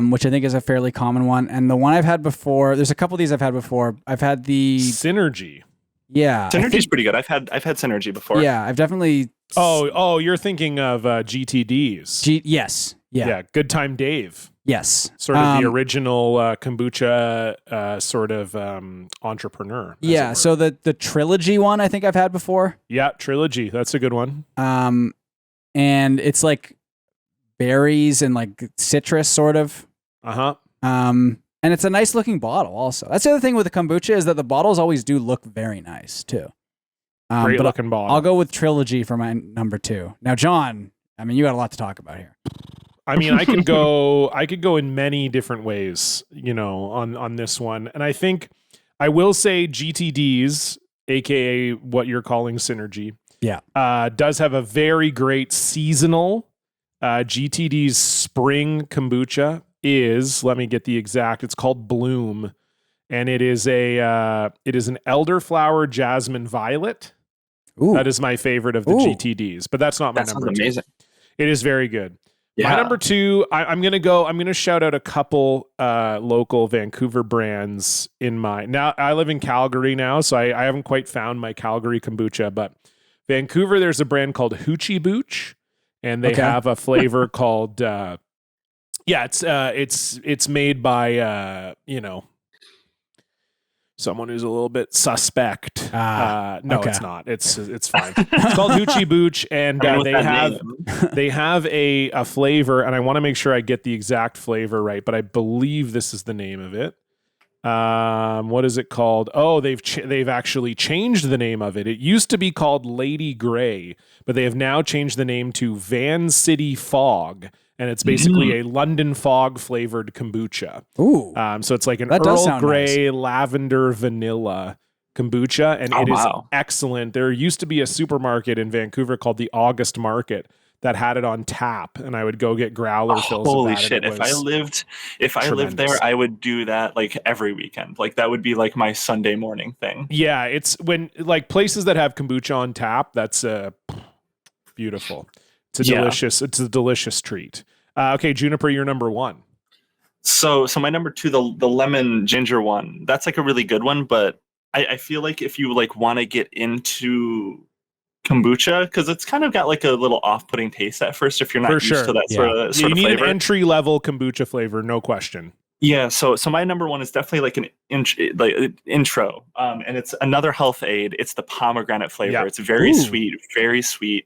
Which I think is a fairly common one, and the one I've had before. There's a couple of these I've had before. I've had the Synergy. Yeah, Synergy's pretty good. I've had Synergy before. Yeah, I've definitely. Oh, you're thinking of GTDs. Yes. Yeah. Good Time Dave. Yes. Sort of the original kombucha sort of entrepreneur. Yeah. So the Trilogy one I think I've had before. Yeah, Trilogy. That's a good one. And it's like berries and like citrus sort of. Uh-huh. And it's a nice looking bottle also. That's the other thing with the kombucha is that the bottles always do look very nice too. Great looking bottle. I'll go with Trilogy for my number 2. Now, John, I mean, you got a lot to talk about here. I mean, I could go in many different ways, on this one. And I think I will say GTDs, aka what you're calling Synergy. Yeah. Does have a very great seasonal GTD's spring kombucha is, let me get the exact, it's called Bloom, and it is an elderflower jasmine violet. Ooh. That is my favorite of the GTDs, but that's not my number 2. Amazing. It is very good. Yeah. My number 2, I'm gonna shout out a couple local Vancouver brands in my. Now I live in Calgary now, so I haven't quite found my Calgary kombucha, but Vancouver, there's a brand called Hoochie Booch, and they have a flavor called it's made by someone who's a little bit suspect. No, it's not. It's fine. It's called Hoochie Booch, and they have a flavor, and I want to make sure I get the exact flavor right, but I believe this is the name of it. What is it called? Oh, they've actually changed the name of it. It used to be called Lady Grey, but they have now changed the name to Van City Fog. And it's basically a London fog flavored kombucha. Ooh. So it's like an Earl Grey lavender vanilla kombucha, and it is excellent. There used to be a supermarket in Vancouver called the August Market that had it on tap, and I would go get growler fills. Holy shit! If I lived there, I would do that like every weekend. Like that would be like my Sunday morning thing. Yeah, it's when like places that have kombucha on tap. That's beautiful. It's a delicious treat. Okay, Juniper, you're number 1. So my number 2, the lemon ginger one. That's like a really good one, but I feel like if you like want to get into kombucha, because it's kind of got like a little off-putting taste at first if you're not used to that sort of you need flavor. An entry-level kombucha flavor, no question. Yeah, so my number 1 is definitely like an intro, and it's another Health Aid. It's the pomegranate flavor. Yeah. It's very sweet.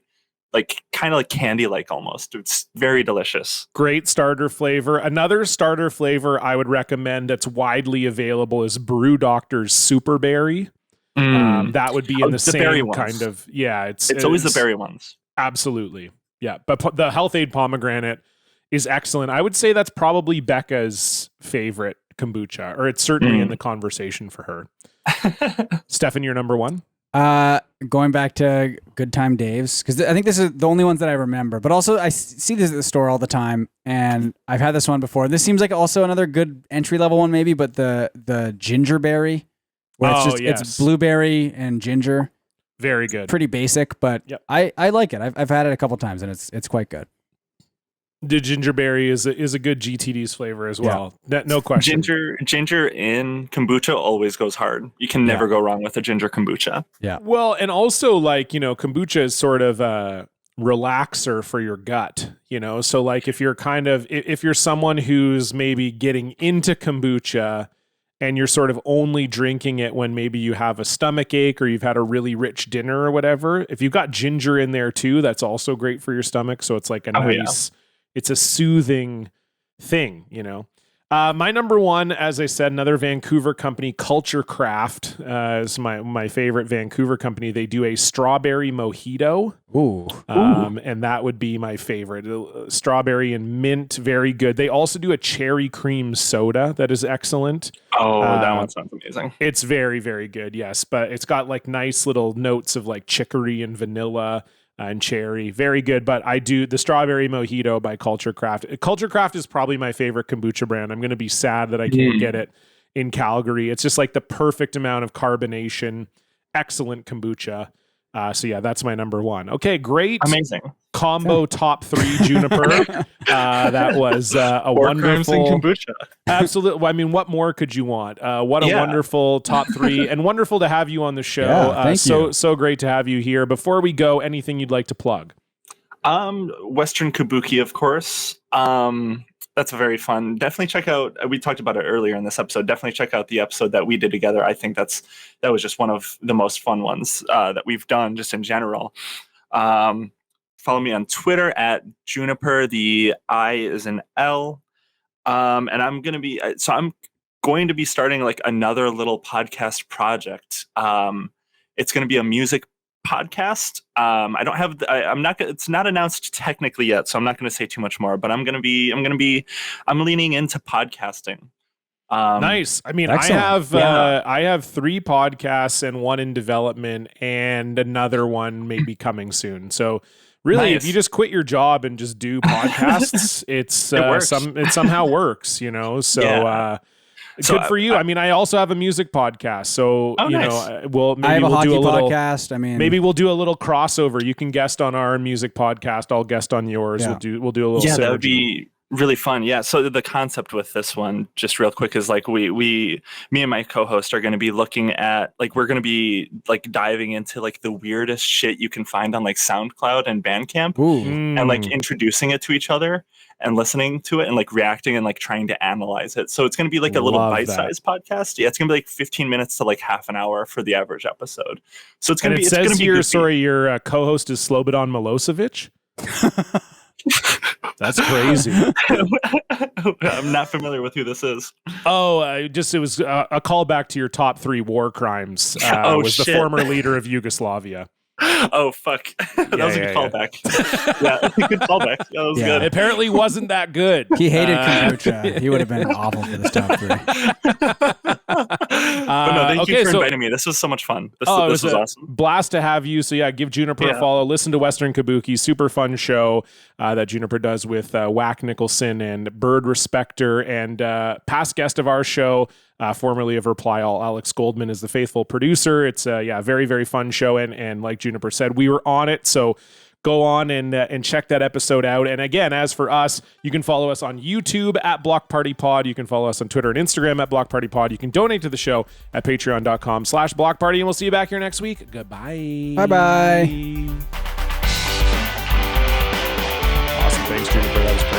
Like kind of like candy like almost. It's very delicious. Great starter flavor. Another starter flavor I would recommend that's widely available is Brew Doctor's Super Berry. That would be in the same kind of it's always the berry ones. Absolutely. Yeah. But the Health Aid pomegranate is excellent. I would say that's probably Becca's favorite kombucha, or it's certainly in the conversation for her. Stefan, you're number 1? Going back to Good Time Dave's, because I think this is the only ones that I remember, but also I see this at the store all the time, and I've had this one before. This seems like also another good entry level one, maybe, but the gingerberry, where it's blueberry and ginger. Very good. Pretty basic, but I like it. I've had it a couple times, and it's quite good. The gingerberry is a good GTD's flavor as well. Yeah. No question. Ginger in kombucha always goes hard. You can never go wrong with a ginger kombucha. Yeah. Well, and also like, kombucha is sort of a relaxer for your gut, So like if you're someone who's maybe getting into kombucha and you're sort of only drinking it when maybe you have a stomach ache or you've had a really rich dinner or whatever, if you've got ginger in there too, that's also great for your stomach. So it's like a nice... It's a soothing thing, My number one, as I said, another Vancouver company, Culture Craft, is my favorite Vancouver company. They do a strawberry mojito. Ooh. And that would be my favorite. Strawberry and mint, very good. They also do a cherry cream soda that is excellent. Oh, that one sounds amazing. It's very, very good, yes. But it's got like nice little notes of like chicory and vanilla and cherry. Very good. But I do the strawberry mojito by Culture Craft. Culture Craft is probably my favorite kombucha brand. I'm going to be sad that I can't get it in Calgary. It's just like the perfect amount of carbonation. Excellent kombucha. So yeah, that's my number one. Okay, great. Amazing. Combo top 3 Juniper. That was a wonderful kombucha. Absolutely. I mean, what more could you want? What a wonderful top 3, and wonderful to have you on the show. Yeah, thank you. So great to have you here. Before we go, anything you'd like to plug? Western Kabuki, of course. That's very fun. Definitely check out. We talked about it earlier in this episode. Definitely check out the episode that we did together. I think that was just one of the most fun ones that we've done, just in general. Follow me on Twitter at Juniper. The I is an L. And I'm going to be starting like another little podcast project. It's going to be a music podcast. It's not announced technically yet, so I'm not going to say too much more, but I'm leaning into podcasting. Nice. I mean, excellent. I have 3 podcasts and 1 in development and another one maybe coming soon. So really, if you just quit your job and just do podcasts, it somehow works, you know? So, good for you. I mean, I also have a music podcast, so I have we'll a hockey do a little podcast. I mean, maybe we'll do a little crossover. You can guest on our music podcast. I'll guest on yours. Yeah. We'll do a little. Yeah, synergy. that would be really fun. Yeah. So the concept with this one, just real quick, is like me and my co-host are going to be looking at we're going to be like diving into like the weirdest shit you can find on like SoundCloud and Bandcamp, and like introducing it to each other and listening to it and like reacting and like trying to analyze it. So it's going to be like a little bite-sized podcast. Yeah, it's going to be like 15 minutes to like half an hour for the average episode. So it's going to be. It says here, sorry, your co-host is Slobodan Milosevic. That's crazy. I'm not familiar with who this is. Oh, it was a callback to your top 3 war crimes. Was the former leader of Yugoslavia. Oh, fuck. That was a good callback. Yeah, good callback. That was good. It apparently wasn't that good. He hated kombucha. He would have been awful for this top 3. Thank you for inviting me. This was so much fun. This was awesome. Blast to have you. So yeah, give Juniper a follow. Listen to Western Kabuki. Super fun show that Juniper does with Whack Nicholson and Bird Respecter, and past guest of our show, formerly of Reply All, Alex Goldman is the faithful producer. It's a very, very fun show. And like Juniper said, we were on it. So go on and check that episode out. And again, as for us, you can follow us on YouTube at Block Party Pod. You can follow us on Twitter and Instagram at Block Party Pod. You can donate to the show at patreon.com/Block Party. And we'll see you back here next week. Goodbye. Bye-bye. Awesome. Thanks, Juniper. That was